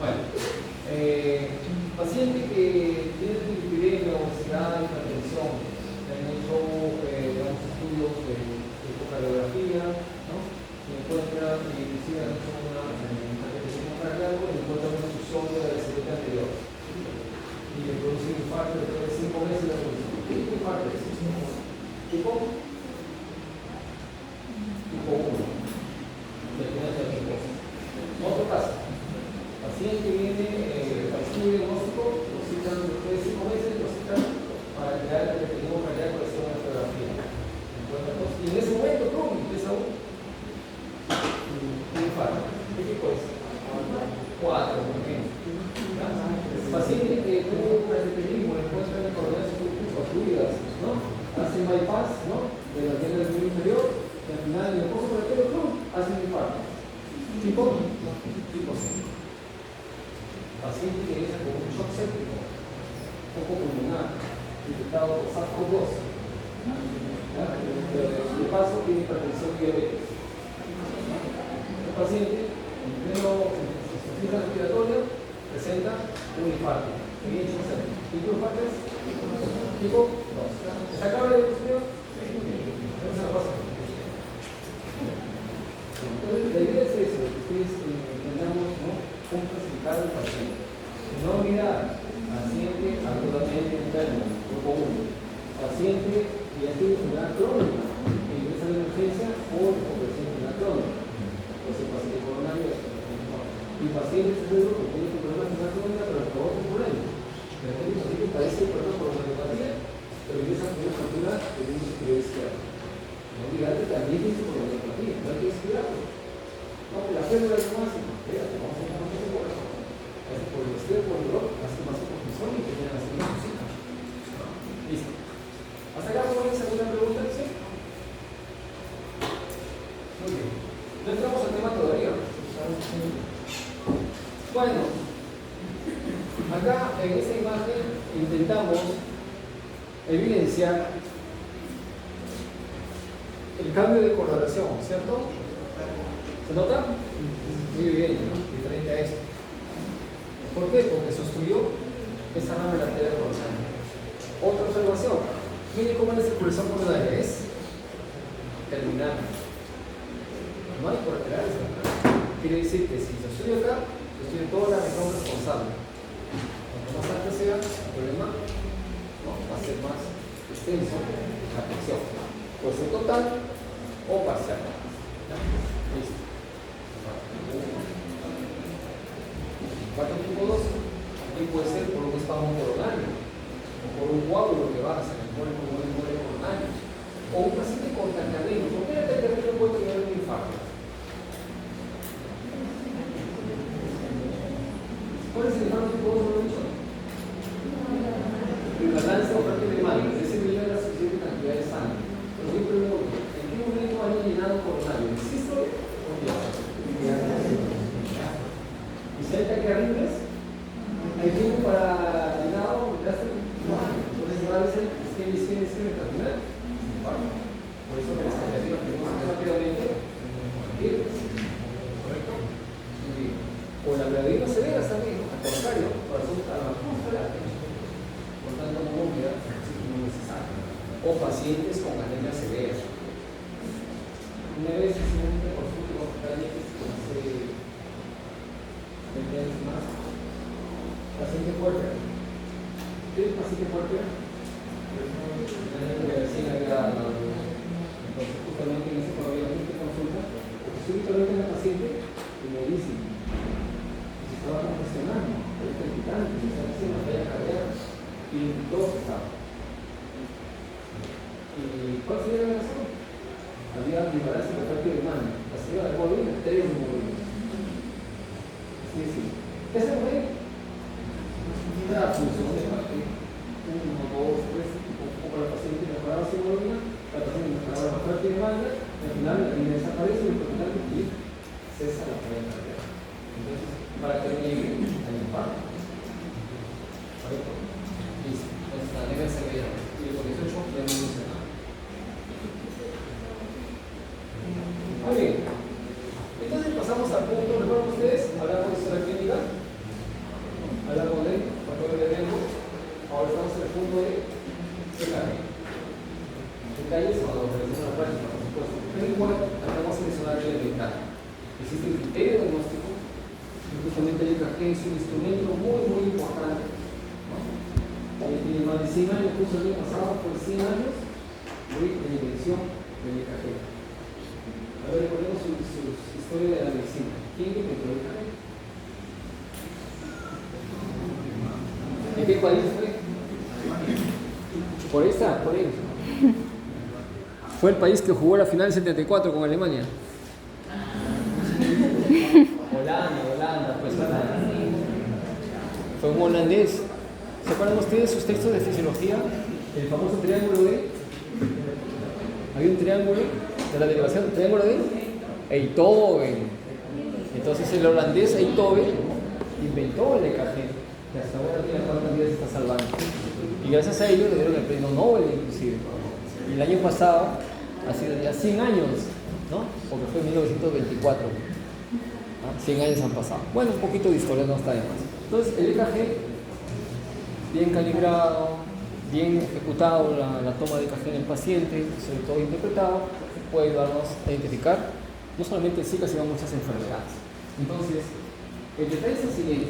Bueno, paciente que tiene triglicéridos, obesidad, hipertensión, han hecho estudios de ecocardiografía, ¿no? Se encuentra, inclusive han hecho una cateterismo cardíaco y encuentra una obstrucción de la veceleta anterior. Y le produce un infarto después de 5 meses de la solución. ¿Qué tipo de infarto es? Tipo 1. Depende de la cosa. Otro caso. Paciente viene para estudio diagnóstico, lo citan después de 5 meses, lo citan para crear el cateterismo cardíaco de una radiografía. Y en ese momento, ¡pum!, empieza un infarto. ¿Qué tipo es? 4, por ejemplo. El paciente que tuvo un cateterismo, encuentra en el coronel fluidas, ¿no? Hace bypass, ¿no? De la vena del miembro inferior, y al final en el pozo por el pelo, ¡pum!, hace un infarto. Tipo C. Paciente que viene con un shock séptico, poco pulmonar, infectado por SARS-CoV-2. De paso tiene hipertensión diabética. El paciente, en pleno insuficiencia respiratoria, presenta un infarto. ¿Tipo de infarto es? Tipo 2. ¿Está claro la discusión? Entonces la pasa. Entonces, la idea es eso, que ustedes entendamos, ¿no?, cómo clasificar al paciente. No mirar paciente absolutamente enfermo, grupo 1. Paciente que ya tiene enfermedad crónica, que ingresa de emergencia o recuperación de enfermedad crónica. Pues el paciente coronario es. Y paciente seguro que tiene problemas de enfermedad crónica, pero por otro problema. De repente el paciente padece problemas por homeopatía, pero ingresa con una fractura de un superior izquierdo. No olvidarte que también tiene por homeopatía, no hay que descuidarlo. No, que la férula es lo máximo. Espérate, vamos a hacer una cosa por eso. Por el izquierdo, por el dolor, hace más oposición y que tenga la segunda cosita. Listo. ¿Hasta acá pueden hacer alguna pregunta? ¿Sí? Muy bien. No entramos al tema todavía. Bueno, acá en esta imagen intentamos evidenciar el cambio de coloración, ¿cierto? ¿Se nota? Muy bien, ¿no? Diferente a esto. ¿Por qué? Porque sustruyó esa rama lateral coronaria. Otra observación. Miren cómo la circulación coronaria es terminal. No hay colaterales acá. Quiere decir que si sustruye acá, sustruye toda la región responsable. Cuanto más alta sea, el problema, ¿no?, va a ser más extenso la presión. Puede ser total o parcial. Listo. 4 tipo 2, aquí puede ser por un espasmo coronario, o por un coágulo que baja en el cuerpo como un muere coronario, o un paciente con taquicardia. ¿Por qué el taquicardia puede tener un infarto? ¿Cuál es el infarto tipo 2? No lo he dicho. La lanza o parte de mal, ese nivel de la suficiente cantidad de sangre. Pero yo pregunto, ¿en qué momento hay un llenado coronario? ¿Existe o no? ¿Y si hay taquiarritmias? ¿Hay tiempo para llenado? Entonces va a o pacientes con anemia severa. Una vez hice un consulta con pacientes hace 20 años más. Paciente fuerte. ¿Qué es paciente fuerte? Recién agregado. Entonces, justamente en ese cuando había gente consulta, súbitamente la paciente y me dice, se estaba congestionando, es palpitante, se está haciendo una falla cardíaca y dos estaban. ¿Y cuál sería la razón? Había disbalancia refractiva de mano, la señora de hemoglobina, 3 hemoglobina. Es decir, esa mujer la función de parte 1, 2, 3, como la paciente mejoraba su hemoglobina, la paciente mejoraba la refractiva de mano, y al final la línea desaparece y lo importante es que cesa la falla cardíaca. Entonces, para que no llegue al infarto. ¿Correcto? Listo. Entonces, la anemia severa y el 18 ya no dice nada. Muy bien. Entonces pasamos al punto, ¿recuerdan ustedes? Hablamos de historia clínica, hablamos de factores de riesgo, ahora estamos en el punto de CKG. Detalles cuando realizamos la práctica, por supuesto. Pero igual, tratamos de seleccionar el elemental. Existe el criterio diagnóstico, y justamente el EKG es un instrumento muy importante. ¿No? En más de 100 años, justo el año pasado, por 100 años, de la invención del EKG. A ver, recordemos su historia de la medicina. ¿Quién inventó el EKG? ¿En qué país fue? Por ahí. Fue el país que jugó la final del 74 con Alemania. Holanda, pues Holanda. Fue un holandés. ¿Se acuerdan ustedes sus textos de fisiología? El famoso triángulo de... Había un triángulo de la derivación, triángulo de Einthoven. Entonces el holandés Einthoven inventó el EKG, que hasta ahora tiene cuántas vidas está salvando. Y gracias a ello le dieron el premio Nobel inclusive. Y el año pasado, ha sido ya 100 años, ¿no? Porque fue en 1924. ¿No? 100 años han pasado. Bueno, un poquito de historia no está de más. Entonces el EKG, bien calibrado, bien ejecutado la toma de EKG en el paciente, sobre todo interpretado, puede ayudarnos a identificar no solamente el Zika, sino muchas enfermedades. Entonces, el detalle es el siguiente: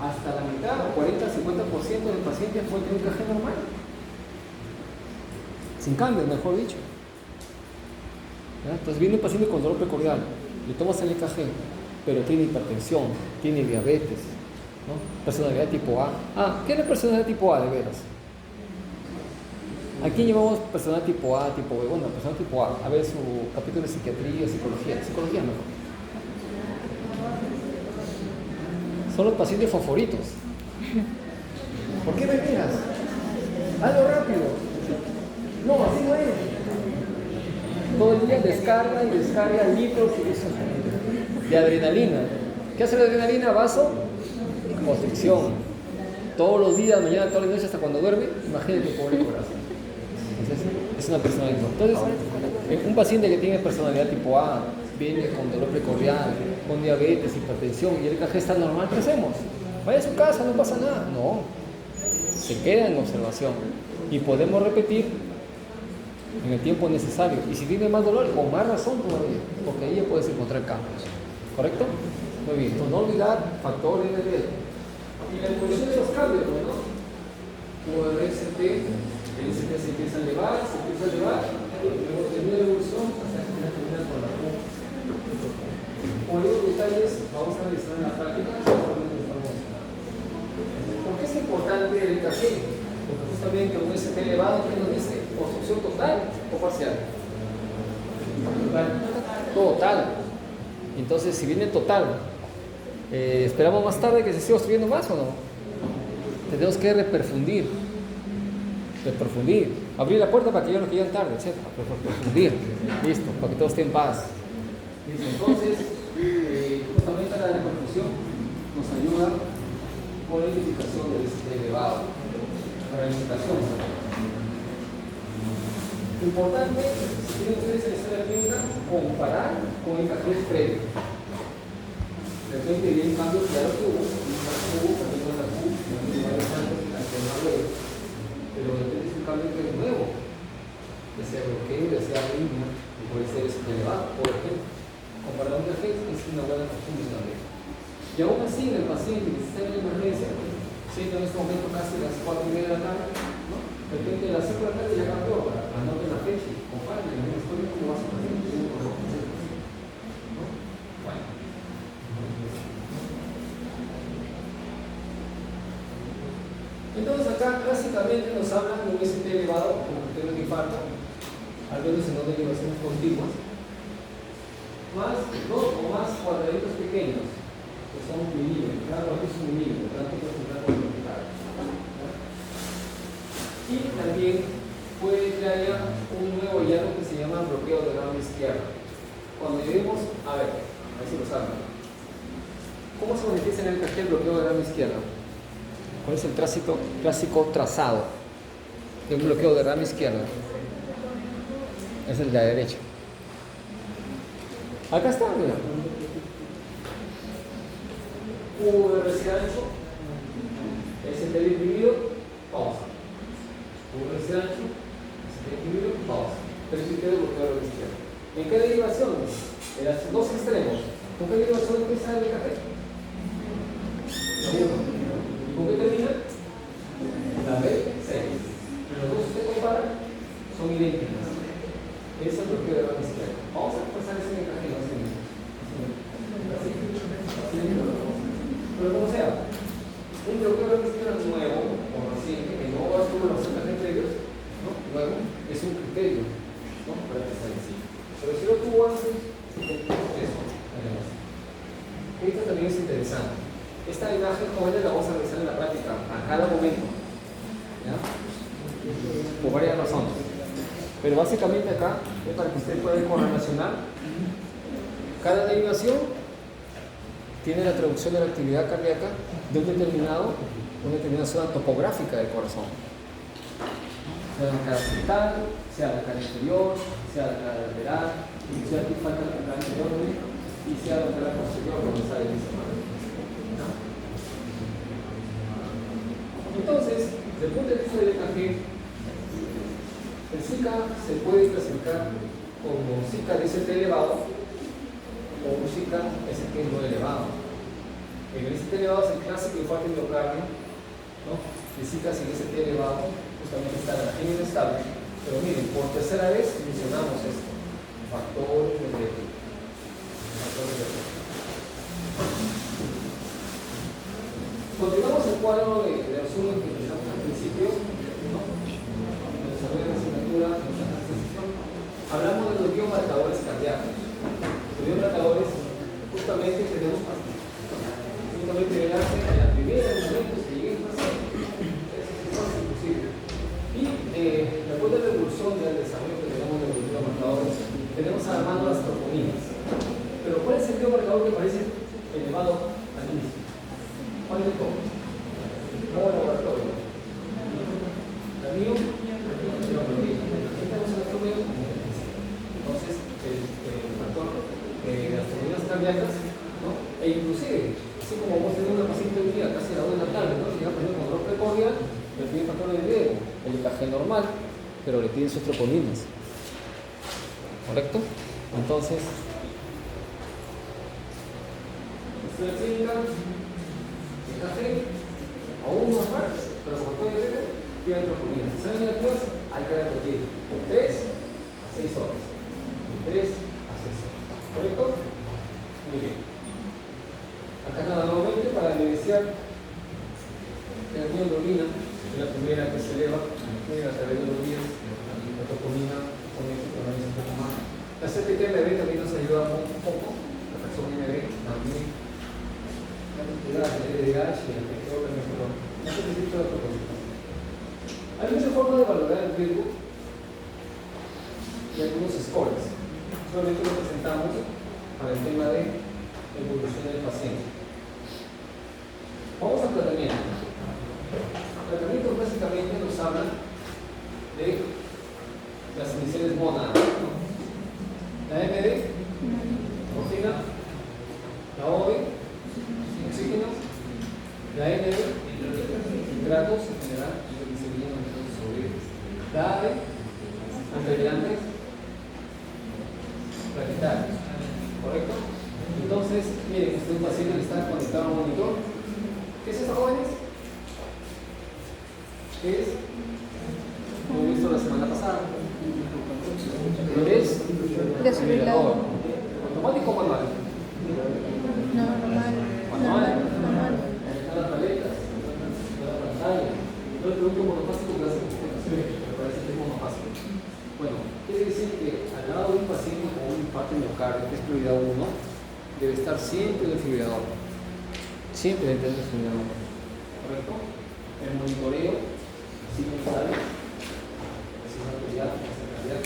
hasta la mitad, o 40-50% del paciente puede tener EKG normal, sin cambio, mejor dicho. ¿Ya? Entonces viene un paciente con dolor precordial, le tomas el EKG, pero tiene hipertensión, tiene diabetes, ¿no? Personalidad tipo A. ¿Qué es la personalidad tipo A de veras? Aquí llevamos personal tipo A, tipo B. Bueno, personal tipo A ver su capítulo de psiquiatría, psicología mejor. Son los pacientes favoritos. ¿Por qué me miras? Hazlo rápido. No, así no es. Todo el día descarga y descarga litros de adrenalina. ¿Qué hace la adrenalina? Vasoconstricción. Todos los días, mañana, todas las noches, hasta cuando duerme. Imagínate tu pobre corazón. Entonces, es una personalidad. Entonces, un paciente que tiene personalidad tipo A, viene con dolor precordial, con diabetes, hipertensión, y el EKG está normal, ¿qué hacemos? Vaya a su casa, no pasa nada. No, se queda en observación y podemos repetir en el tiempo necesario. Y si tiene más dolor, con más razón todavía, porque ahí ya puedes encontrar cambios. ¿Correcto? Muy bien. Entonces, no olvidar factores de riesgo. Y la evolución de los cambios, ¿no? Como el RCT, el ICT se empieza a elevar, y luego termina la evolución hasta que termina con la Q. Con los detalles vamos a analizar en la práctica. ¿Por qué es importante el EKG? Porque justamente un ST elevado, ¿qué nos dice? ¿Obstrucción total o parcial? Total. Entonces, si viene total, ¿esperamos más tarde que se siga obstruyendo más o no? Tenemos que reperfundir, abrir la puerta para que ellos no queden tarde, etc. Reperfundir, listo, para que todos estén en paz. Listo. Entonces, justamente la reperfusión nos ayuda con la identificación del elevado, para la identificación. Importante, si tienen ustedes en la historia clínica, comparar con el EKG previo. De repente viene un cambio que ya lo tuvo, también con la Q, varios años, pero de repente es un cambio que es nuevo. 4:30 de la tarde, ¿no? De repente a las 5 de la tarde ya cambió, anoten la fecha, comparen, en la historia cómo vas a hacer, ¿no? Bueno. Entonces acá básicamente nos hablan de un ST elevado como criterio de infarto, al menos en dos derivaciones continuas, más dos o más cuadraditos pequeños, que son milímetros, cada cuadrito es un milímetro, tanto porcentaje de vertical. Y también puede que haya un nuevo hallazgo que se llama bloqueo de rama izquierda. Cuando lleguemos, a ver si lo saben. ¿Cómo se manifiesta en el EKG el bloqueo de rama izquierda? ¿Cuál es el clásico trazado de un bloqueo de rama izquierda? Es el de la derecha. Acá está, mira. VRC ancho, ST deprimido, pausa. VRC ancho, ST deprimido, pausa. Tres criterios de bloqueo de rama izquierda. ¿En qué derivación? En los dos extremos. ¿Con qué derivación empieza el EKG? La 1. ¿Con qué termina? La B6. Los dos se comparan, son idénticas. Eso es lo que de la izquierda. Vamos a pasar ese encaje así. Pero como sea, un bloqueo de la izquierda nuevo o reciente, que no va a ser los encajes previos, ¿no? Nuevo, es un criterio, ¿no? Para que sea así. Pero si lo tuvo antes, eso, además. Esto también es interesante. Esta imagen, jóvenes, la vamos a realizar en la práctica, a cada momento, ¿ya? Por varias razones. Pero básicamente acá, es para que usted pueda correlacionar. Cada derivación tiene la traducción de la actividad cardíaca de una determinada zona topográfica del corazón. Sea la cara central, sea la cara inferior, sea la cara lateral, sea aquí falta la cara inferior y sea la cara posterior donde sale el semana. Entonces, desde el punto de vista del EKG, el SICA se puede clasificar como SICA de ST elevado o un SICA ST no elevado. El ST elevado es el clásico infarto miocardio, ¿no? El SICA sin ST elevado justamente está en la línea inestable, pero miren, por tercera vez mencionamos esto, factor energético. Continuamos el cuadro de resumen que empezamos al principio, ¿no? En el desarrollo de la asignatura, hablamos de los biomarcadores cardíacos. Los biomarcadores, justamente tenemos justamente verse en la primera momento que lleguen a ser es imposible. Y de acuerdo a la evolución del desarrollo que tenemos de los biomarcadores, tenemos a la mano las troponinas. Pero ¿cuál es el biomarcador que parece elevado al inicio? ¿Cuál de todos? No laboratorio. La mío, la proteína. Entonces, el factor de las proteínas cardíacas, ¿no? E inclusive, así como vos tenés una paciente hoy día, casi a las 2 de la tarde, ¿no? Si ya con dolor precordial, le piden factor de riesgo, el EKG normal, pero le piden sus troponinas. ¿Correcto? Entonces, la clínica, EKG, aún más, pero por todo el día, tienen troponinas. Si salen negativas, hay que dar de 3 a 6 horas. 3 a 6 horas. ¿Correcto? Muy bien. Acá nada, nuevamente para evidenciar la hemoglobina, es la primera que se eleva, a través de los días, la tropomina, con esto también un poco más. La CPT-MB también nos ayuda un poco, la taxón MB también. La cantidad de LDH y el efecto también, pero no se necesita la propósito. Hay muchas formas de valorar el riesgo y algunos scores. Solamente lo presentamos para el tema de evolución del paciente. Vamos al tratamiento. El tratamiento básicamente nos habla de las iniciales MONA. La MD, morfina, la OD, oxígeno, la ND, nitratos en general, la AD, antiagregantes, plaquetarios. ¿Correcto? Entonces, miren, este es un paciente que está conectado a un monitor. ¿Qué es eso, jóvenes? ¿Qué es? Lo he visto la semana pasada. ¿Lo es? Desfibrilador. ¿Automático o manual? No, normal. Normal. Están las paletas, está la pantalla. No le pregunto monofásico, gracias a usted, me parece que es monofásico. Bueno, quiere decir que al lado de un paciente con un infarto miocardio, que es prioridad 1, debe estar siempre el desfibrilador. Siempre debe tener el desfibrilador. ¿Correcto? El monitoreo, si necesario, presión arterial, el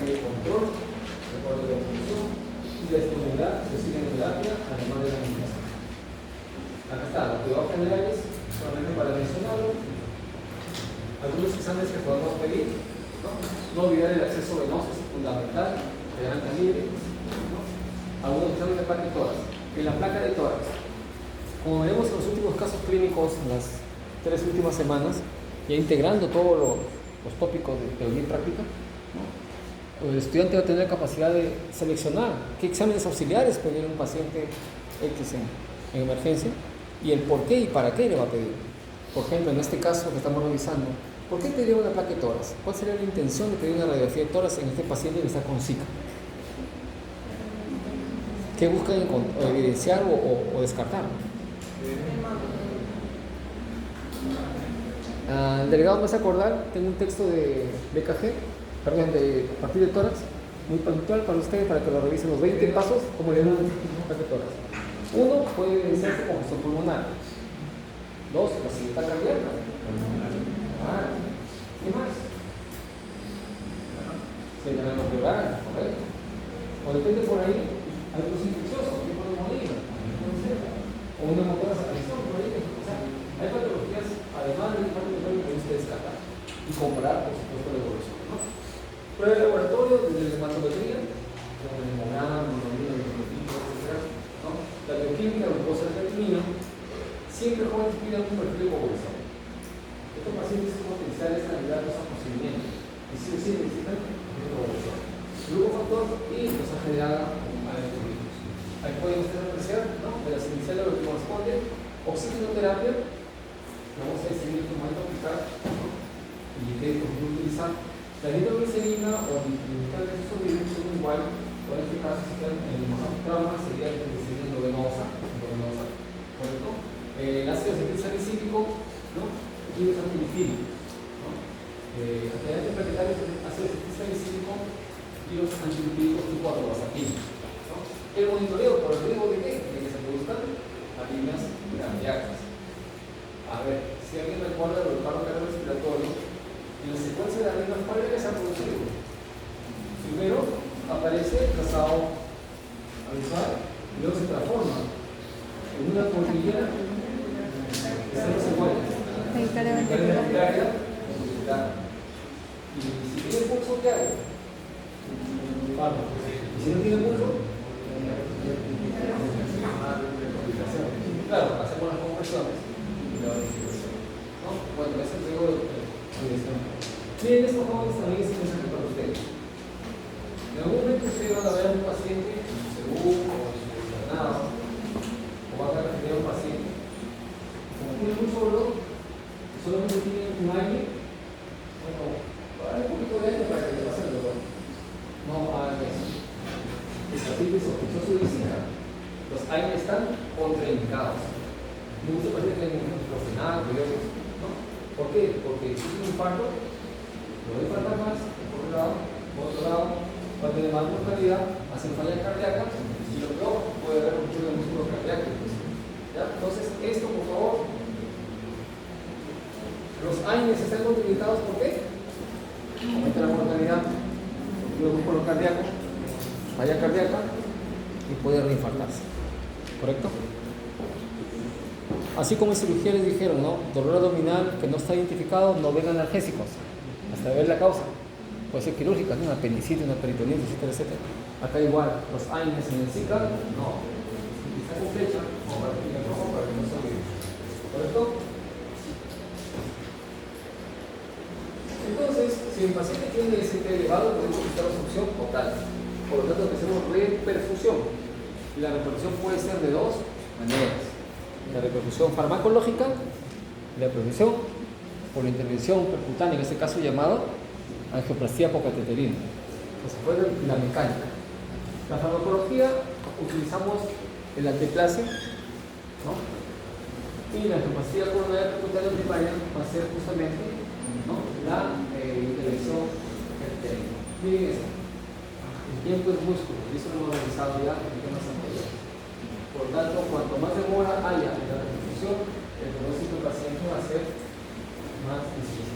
de control, recuerdo de la función y la disponibilidad de terapia, además de la medicación. Acá está, los cuidados generales, solamente para mencionarlo. Algunos exámenes que podemos pedir, no olvidar el acceso venoso, es fundamental, de gran calibre. Algunos exámenes de placa de tórax. En la placa de tórax, como veremos en los últimos casos clínicos, en las 3 últimas semanas, ya integrando todos los tópicos de teoría y práctica, el estudiante va a tener capacidad de seleccionar qué exámenes auxiliares pedir a un paciente X en emergencia y el por qué y para qué le va a pedir. Por ejemplo, en este caso que estamos revisando, ¿por qué pediría una placa de tórax? ¿Cuál sería la intención de pedir una radiografía de tórax en este paciente que está con Zika? ¿Qué buscan evidenciar o descartar? El delegado me hace acordar, tengo un texto de BKG, perdón, de partir de tórax, muy puntual para ustedes, para que lo revisen los 20 pasos, como le dan un placa de tórax. 1, puede evidenciarse con gestión pulmonar. 2, la siguiente cardíaca. ¿Qué más? Señalamiento pleural, correcto. O depende por ahí, algo infeccioso, tipo de molina, o una motora de presión, por ahí. O sea, hay patologías, además del infarto miocardio, que usted descartar y comparar, por supuesto, la evolución, ¿no? Prueba de laboratorio, desde la hematometría, como el hemograma, hemoglobina, etc. ¿No? La bioquímica, glucosa, creatinina, siempre jóvenes piden un perfil de evolución. Estos pacientes con potenciales candidatos a procedimiento y sí necesitan evolución. Grupo factor y los generada a estos virus. Aquí podemos apreciar, ¿no? De las iniciales lo que corresponde, oxigenoterapia, vamos a decidir el momento aplicar, ¿no? Y que utilizar la nitroglicerina o el de estos virus son igual, o en este caso, si están en el trauma, sería la nitroglicerina endovenosa, ¿correcto? El ácido acetilsalicílico, ¿no? Y los antibióticos, ¿no? Antecedentes planetarios, ácido acetilsalicílico y los antibióticos tipo atorvastatina, ¿no? El monitoreo por el riesgo de que se produzcan arritmias cardíacas. A ver, si alguien recuerda el paro cardiorrespiratorio, en la secuencia de arritmias, ¿cuál es que se ha producido? Primero aparece el trazado visual y luego se transforma en una cordillera que estamos iguales. Y si tiene pulso, ¿qué hago? Y si no tiene pulso, claro, hacemos las conversiones y la verificación, ¿no? Bueno, ese es el juego de dirección. Miren, estos jóvenes también es interesante para ustedes. En algún momento ustedes van a ver a un paciente en su seguro o en su internado, o van a referir a un paciente como tiene un solo, solamente tiene un aire, bueno, hay un poquito de aire para que le pase el dolor. No hagan eso. El paciente sospechoso de Zika. Los aires están contraindicados. Muchos pacientes tienen un diclofenac, ¿no? ¿Por qué? Porque si tiene un infarto, lo debe faltar más, por un lado, por otro lado, va a tener más mortalidad, hacen falla cardíaca, y lo peor, puede haber ruptura de músculo cardíaco. ¿Ya? Entonces, esto, por favor, los AINES están contraindicados, ¿por qué? Aumenta la mortalidad, ruptura de músculo cardíaco, falla cardíaca, y puede reinfartarse. ¿Correcto? Así como en cirugía les dijeron, ¿no? Dolor abdominal que no está identificado, no ven analgésicos, hasta ver la causa. Puede ser quirúrgica, ¿no? Una apendicitis, una peritonitis, etcétera. Acá igual, los AINES en el Zika, no. Está con flecha, o para que no se olvide. ¿Correcto? Entonces, si el paciente tiene ST elevado, podemos buscar la solución total. Por lo tanto, hacemos reperfusión. Y la reperfusión puede ser de dos maneras: la reperfusión farmacológica y la reperfusión por la intervención percutánea, en este caso llamado angioplastía apocateterina, que se fue la mecánica. La farmacología utilizamos el alteplase, ¿no? Y la angioplastía coronaria percutánea primaria va a ser justamente, ¿no?, la intervención percutánea. Miren esto. El tiempo es músculo, y eso lo hemos realizado ya en temas anteriores. Por lo tanto, cuanto más demora haya en la reconstrucción, el pronóstico del paciente va a ser más difícil.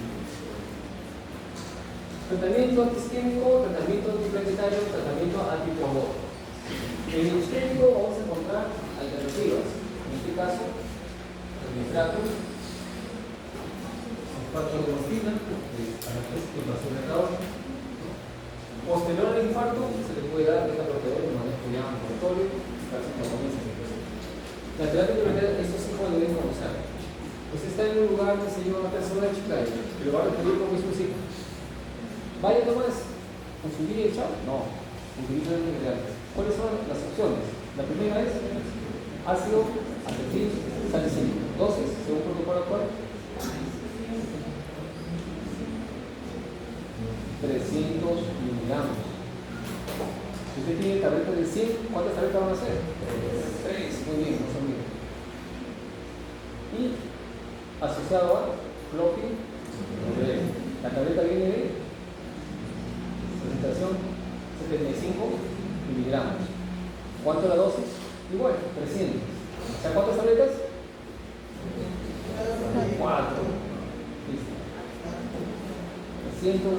Tratamiento antiisquémico, tratamiento antiplaquetario, tratamiento antitrombótico. En el isquémico vamos a encontrar alternativas. En este caso, el nitrato, sulfato de morfina, que pasó en el trabajo. Posterior al infarto, se le puede dar beta-bloqueador de manejo ya ambulatorio, casi como dice. La terapia primaria, estos sí lo deben conocer. Usted está en un lugar que se llama persona de Chiclayo, que lo va a referir con mismo ciclo. Vaya nomás, con su vida y chao. No, utiliza los ingredientes. ¿Cuáles son las opciones? La primera es ácido acetil salicílico. Dosis, según protocolo actual, 300 miligramos. Si usted tiene tabletas de 100, ¿cuántas tabletas van a hacer? 3. Muy bien, no son bien. Y asociado a clopidogrel. La tableta viene de presentación 75 miligramos. ¿Cuánto la dosis? Igual, 300. O sea, ¿cuántas tabletas? 4. Listo. 300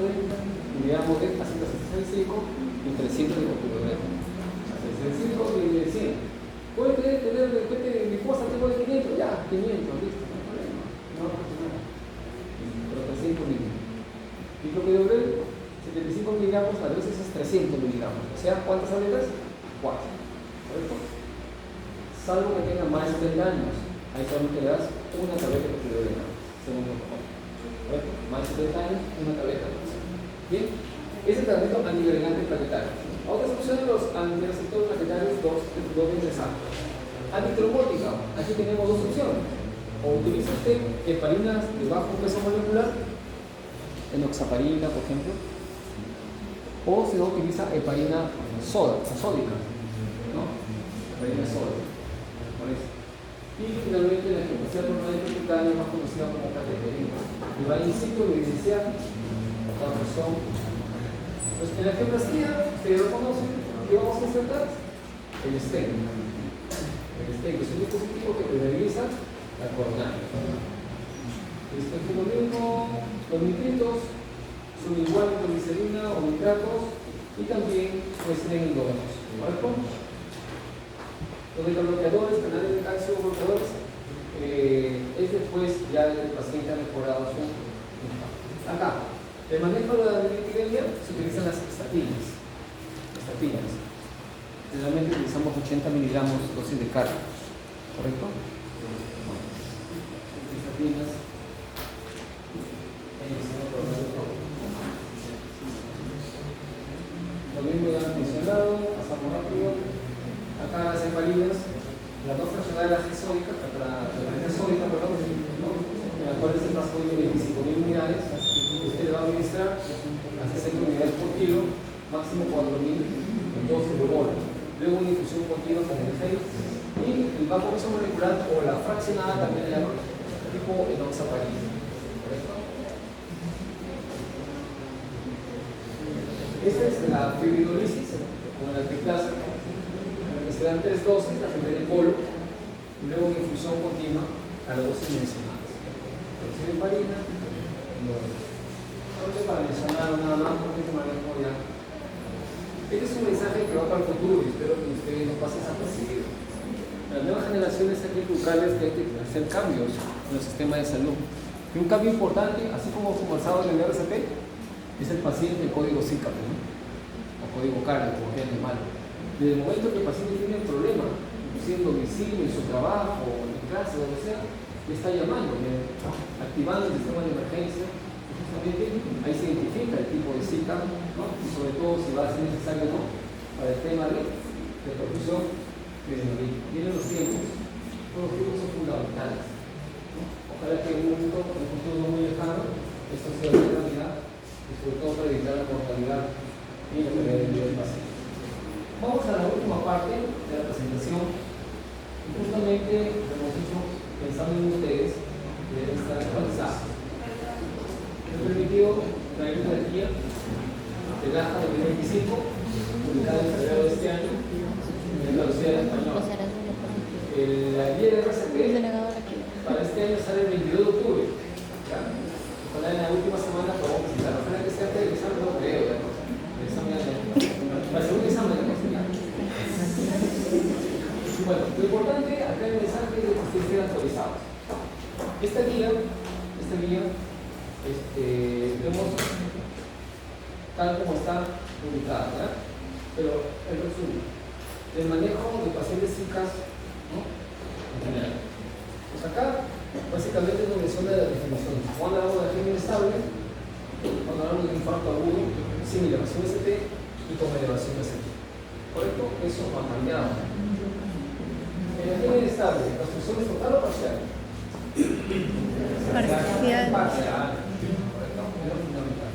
miligramos de ácido salicílico y 300 de clopidogrel. 300 y 100. ¿Puede tener de repente mi esposa tengo de 500? Ya, 500, listo, no hay problema. No, pero 300 miligramos. Y clopidogrel, 75 miligramos, a veces es 300 miligramos. O sea, ¿cuántas tabletas? 4. ¿Correcto? Salvo que tenga más de 30 años. Ahí solamente le das una tableta de clopidogrel, según el protocolo. ¿Correcto? Más de 30 años, una tableta. Bien, ese tratamiento antiagregante plaquetario. Otras opciones, los antireceptores plaquetarios, dos interesantes. Antitrombótica, aquí tenemos dos opciones. O utiliza usted heparinas de bajo peso molecular, enoxaparina, por ejemplo, o se utiliza heparina sódica, ¿no? Heparina sódica. Y finalmente la angioplastía coronaria percutánea, más conocida como cateterina, que va in situ de evidenciar cuando son. Pues en la angioplastía, ustedes lo conocen, ¿qué vamos a insertar? El stent. El stent, que es un dispositivo que prioriza la coronaria. El stent es lo mismo, los nitritos son igual a glicerina o nitratos y también tienen endógenos. ¿Correcto? Los beta-bloqueadores, canales de calcio bloqueadores, es después ya el paciente ha mejorado su infarto. Acá, el manejo de la epidemia se utilizan las estatinas. Generalmente utilizamos 80 miligramos dosis de carga. ¿Correcto? Estatinas. Lo mismo ya mencionado, pasamos rápido. Acá las heparinas, la dos fraccionada de la G-sódica, en la cual es el plasmoide de 25.000 unidades, usted le va a administrar hasta 5 unidades por kilo, máximo 4.000 dosis de bola. Luego una infusión continua con el 6 y el bajo peso molecular o la fraccionada también le llaman tipo enoxaparina. ¿Correcto? Esta es la fibrinolisis con el alteplase. Se dan 3 dosis, la primera en polo, y luego una infusión continua a las dosis mencionadas. Producción de heparina, para mencionar nada más, porque se manejo ya. Este es un mensaje que va para el futuro y espero que ustedes no pasen desapercibidos. Las nuevas generaciones hay que inculcarles que hay que hacer cambios en el sistema de salud. Y un cambio importante, así como conversado en el RCP, es el paciente el código CICAP, ¿no? O código CARDIO, como quieran llamarlo. Desde el momento que el paciente tiene un problema, siendo domicilio, en su trabajo, en clase, donde sea, le está llamando, activando el sistema de emergencia. Justamente ahí se identifica el tipo de cita, ¿no? Y sobre todo si va a ser necesario o no, para el tema de perfusión de hemorragia. Vienen los tiempos son fundamentales, ¿no? para que en un futuro no muy lejano esto sea una realidad y sobre todo para evitar la mortalidad y la calidad de vida del paciente. Vamos a la última parte de la presentación y justamente, como hemos dicho, pensando en ustedes que deben estar actualizados. Me he permitido traer una guía de GAJA 2025, publicada en febrero de este año, en la Universidad de Español. La guía de RCP para este año sale el 22 de octubre. ¿Ya? Ojalá en la última semana podamos presentar. Ojalá que sea el examen, no creo. El examen va a ser un examen de posibilidad. Bueno, lo importante acá en el mensaje es que ustedes estén actualizados. Esta guía vemos tal como está publicada, ¿ya? Pero el resumen, el manejo de pacientes chicas, ¿no? En general. Pues acá, básicamente nos menciona la definición. Cuando hablamos de régimen estable, cuando hablamos de infarto agudo, sin elevación ST y con elevación ST. ¿Correcto? Eso no ha cambiado. En el régimen estable, ¿la obstrucción es total o parcial? Parcial. Parcial. Correcto. Es lo fundamental.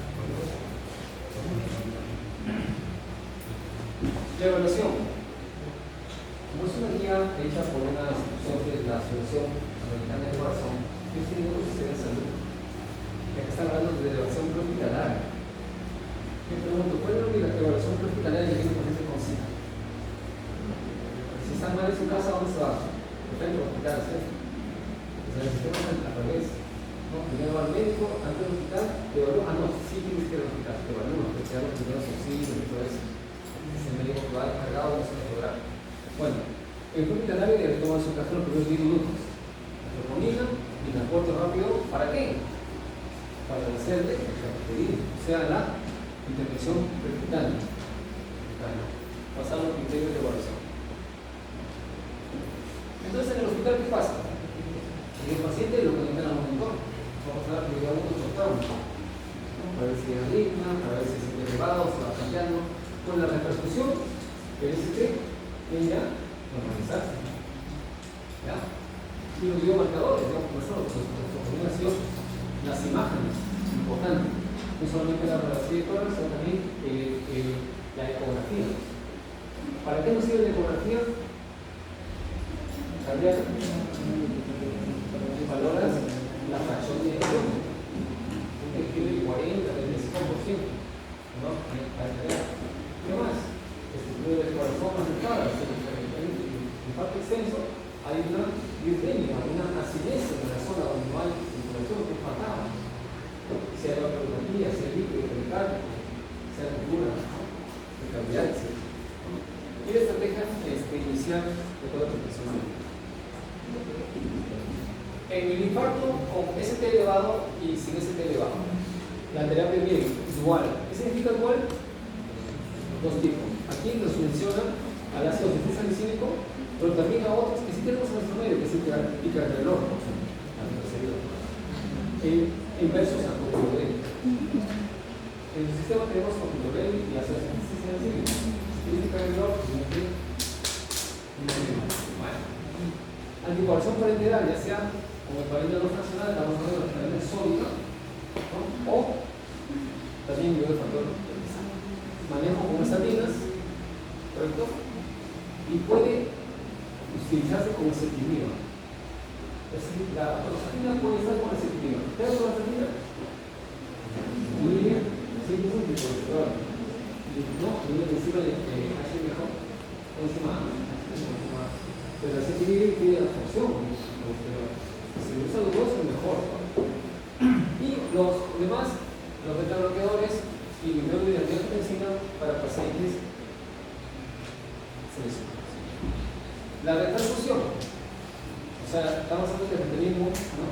La evaluación. Como es una guía hecha por una institución que es la Asociación Americana de Corazón, yo estoy viendo que ustedes en salud, ya que están hablando de evaluación prehospitalaria. Me pregunto, ¿cuál es la evaluación prehospitalaria que tiene paciente con SIDA? Si están mal en su casa, ¿dónde se va? Perfecto, al hospital, ¿cierto? O sea, el sistema es al revés. ¿No? Primero va al médico, antes del hospital, te evalúa. Ah, no, sí tienes que ir al hospital, te evalúa, te da los primeros auxilios y todo eso. Es el médico que va encargado de ese lograr. Bueno, el prehospitalario debe tomar su caso en los primeros 10 minutos. La troponina y transporte rápido, ¿para qué? Para hacerle pedir, o sea, la intervención prehospitalaria. Pasar los criterios de evaluación. Entonces, en el hospital, ¿qué pasa? El paciente lo conectan al monitor. Vamos a dar prioridad a uno trauma. Para ver si es digna, para ver si es elevado, se va cambiando. Con la repercusión, el ST tiene ya normalizarse. ¿Ya? Y los biomarcadores, digamos, por eso, las imágenes, importante. No solamente la radiografía de tórax, sino también la ecografía. ¿Para qué nos sirve la ecografía? Cambiar valoras la fracción de error. Un tejido de 40, 25%. ¿No? ¿Qué más? Estructura del corazón afectada, infarto extenso, hay una diuremia, una acidez en la zona donde no hay circulación, que es fatal. Sea la neuropatía, sea el líquido, el cardio, sea la cultura, de cavidad, etc. Y la estrategia inicial de toda la protección. En el infarto con ST elevado y sin ST elevado, la terapia bien dual. ¿Qué significa dual? Dos tipos. Aquí nos menciona al ácido salicílico, pero también a otros que sí tenemos en nuestro medio, que es el picarrelor, inversos a copilodel. En el sistema tenemos copilodel y ácido salicílico. ¿Qué es picarrelor? Anticoagulación parenteral, ya sea como el parenteral no fraccional, estamos hablando de la parenteral sólida, ¿no? O también nivel de factor manejo con estatinas, ¿correcto? Y puede utilizarse como ezetimiba. Es decir, la estatina puede estar con ezetimiba. ¿Qué es la estatina? Muy bien, sí, es un tipo de droga. No, encima de H mejor, encima. Pero la ezetimiba tiene la función. Si usa los dos, es mejor. Y los demás, los beta-bloqueadores y el angiotensina para pacientes seleccionados. La repercusión, o sea, estamos hablando de mecanismo, ¿no?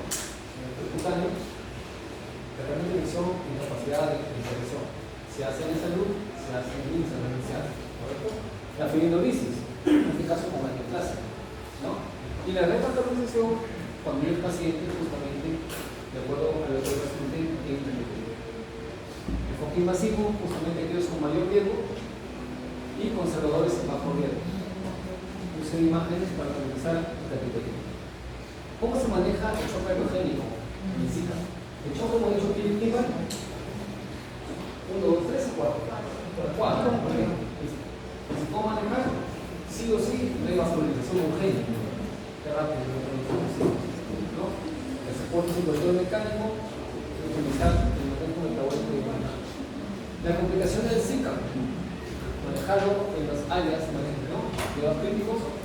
Percutáneo, de remisión y capacidad de intervención. Se hace en salud, se hace en INSA, en la universidad, ¿correcto? La fibrinolysis, en este caso con angioplasia, ¿no? Y la repatrialización cuando el paciente justamente, de acuerdo a lo que el paciente tiene. Enfoque invasivo, justamente aquellos con mayor riesgo y conservadores en bajo riesgo. Usen imágenes para realizar esta criterio. ¿Cómo se maneja el choque endogénico en Zika? El choque, hemos dicho, tiene que llevar 1, 2, 3 o 4. 4. ¿Se puede manejar? Sí o sí, no hay vascularización homogénea. Qué rápido, ¿no? El soporte es un control mecánico, utilizar el mecanismo metabólico de igual. La complicación del Zika, manejarlo en las áreas, ¿no? Cuidados críticos,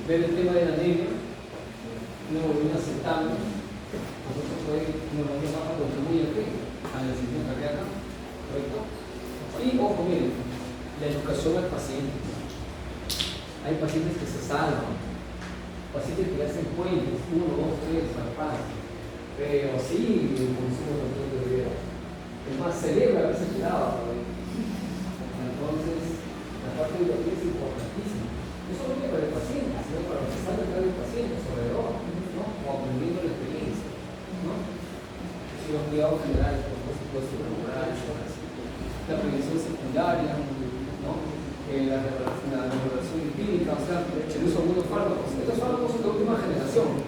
ver el tema de la anemia, hemoglobina aceptable, nosotros puede neumonía baja contribuye a la disciplina cardíaca, ¿correcto? Y ojo, miren, la educación al paciente. Hay pacientes que se salvan, pacientes que hacen puentes, 1, 2, 3, para pero sí, el consumo de control de video. Es más, celebra haberse quedado. Entonces, la parte de educación es importantísima. No solamente para el paciente, sino para los que están detrás del paciente, sobre todo, ¿no? O aprendiendo la experiencia, ¿no? Y los cuidados generales, por supuesto, la prevención secundaria, ¿no? La regulación empírica, o sea, el uso de algunos fármacos. Estos fármacos son de última generación.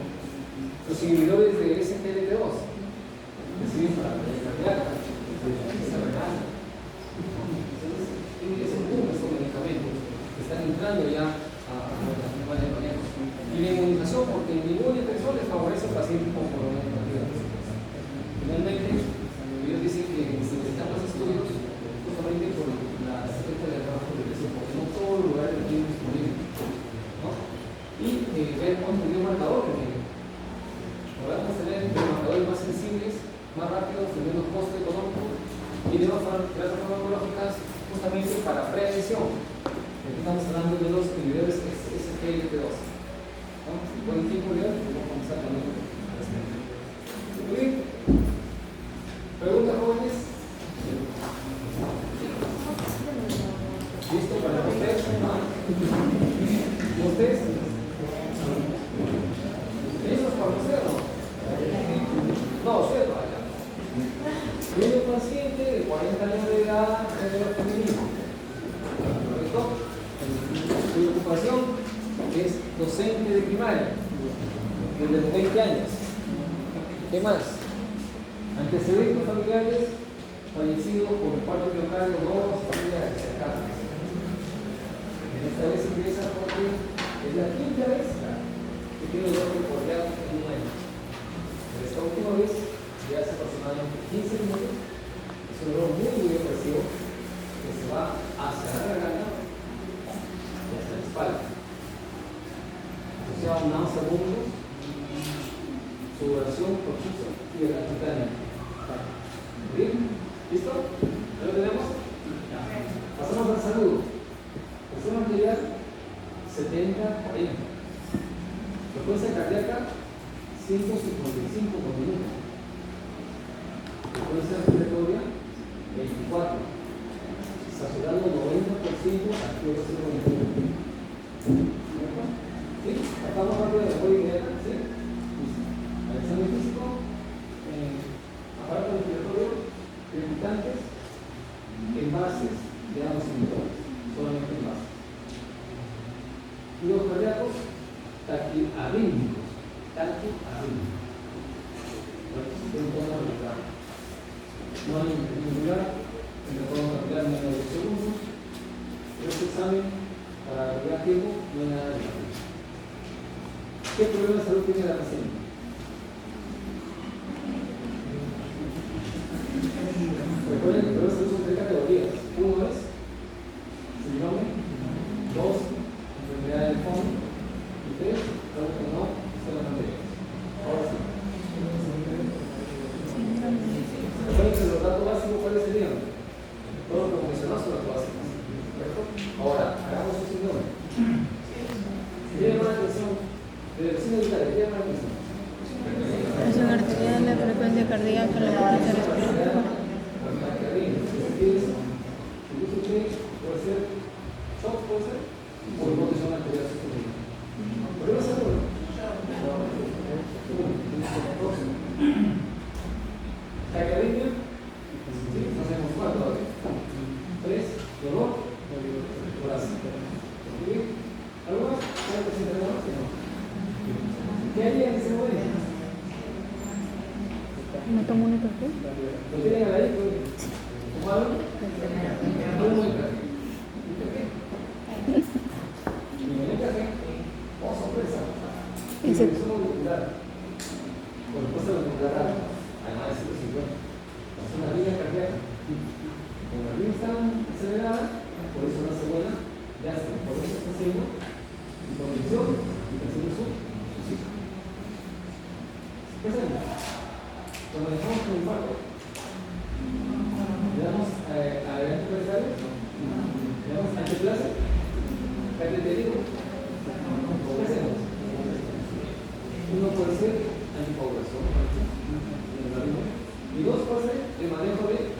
Los inhibidores de SGLT2 que sirven para la cardíaca, esa renal. Entonces, es un boom estos medicamentos que están entrando ya a la normal de manejo. Y la inmunización, porque ninguna infección les favorece al paciente con coronavirus cardíaco. Finalmente, ellos dicen que se necesitan más estudios justamente por la estrategia de trabajo de presión, porque no todos los lugares lo tienen disponible, ¿no? Y ver cuánto dio marcador que podamos tener marcadores más sensibles, más rápidos, de menos costo económico y de terapias farmacológicas justamente para prevención. Aquí estamos hablando de los inhibidores SGLT2, ¿no? Buen tiempo de hoy, vamos a comenzar también. Muy bien. ¿Preguntas, jóvenes? ¿Listo para ustedes? ¿Ustedes? ¿Listos para usted o no? No, usted vaya. Viene un paciente de 40 años de edad, género femenino. ¿Correcto? Su ocupación es docente de primaria, desde los 20 años. ¿Qué más? Antecedentes familiares, fallecido por paro miocardio, dos familiares cercanos. Esta vez ingresa porque es la quinta vez que tiene un dolor cordial en un año. Esta última vez, ya hace aproximadamente 15 minutos, es un dolor muy agresivo que se va hacia la garganta y hacia la espalda. Asociado a un náusea vómitos, sudoración, profusa y cutánea. ¿Bien? ¿Listo? ¿Ya lo tenemos? Pasamos al saludo. Presión arterial 70-40. Frecuencia cardíaca 155 por minuto. Frecuencia respiratoria 24. Saturado 90% activo 0,21. ¿Sí? Pasamos rápido de la memoria inmediata. ¿Sí? Al examen físico, aparato respiratorio, crepitantes, envases de ambos inhibidores, solamente envases. Y los cardíacos, taquiarrítmicos. No hay ningún lugar en que podamos calcular menos de 2 segundos. En este examen, para calcular tiempo, no hay nada de tiempo. ¿Qué problema de salud tiene la paciente? Recuerden que los problemas de salud son 3 categorías. 1 es síndrome, 2, enfermedad del fondo, y 3, algo que no son las anteriores. Ahora sí. Recuerden que los datos básicos, ¿cuáles serían? Todo lo que mencionamos son los básicos. ¿Correcto? Ahora, hagamos un síndrome. Si tiene más atención, de vecino de Italia, ¿tiene más atención? Presión arterial, la frecuencia cardíaca, la frecuencia respiratoria. Incluso usted puede ser shock, puede ser, o hipotensión arterial sistémica. ¿Problema de salud? Taquiarritmia, sí, no sabemos cuál todavía. 3, dolor, corazón. ¿Algo más? ¿Algo que se tenemos? No. ¿Me tomo un café? ¿Lo tienen ahí? ¿Tomaron? Un buen café. ¿Un café? Y en el café, oh sorpresa, y Ese- es una molecular. Por supuesto, la molecular, además de 150. Es una línea cardíaca. Como la línea está acelerada, por eso no hace buena, ya está, por eso está haciendo hipotensión y está haciendo su ciclo. ¿Qué hacemos? Cuando dejamos con el paro, le damos adelante planetario, le damos anteplaza, cateterismo. ¿Qué hacemos? Uno puede ser anticoagulación, y dos puede ser el manejo de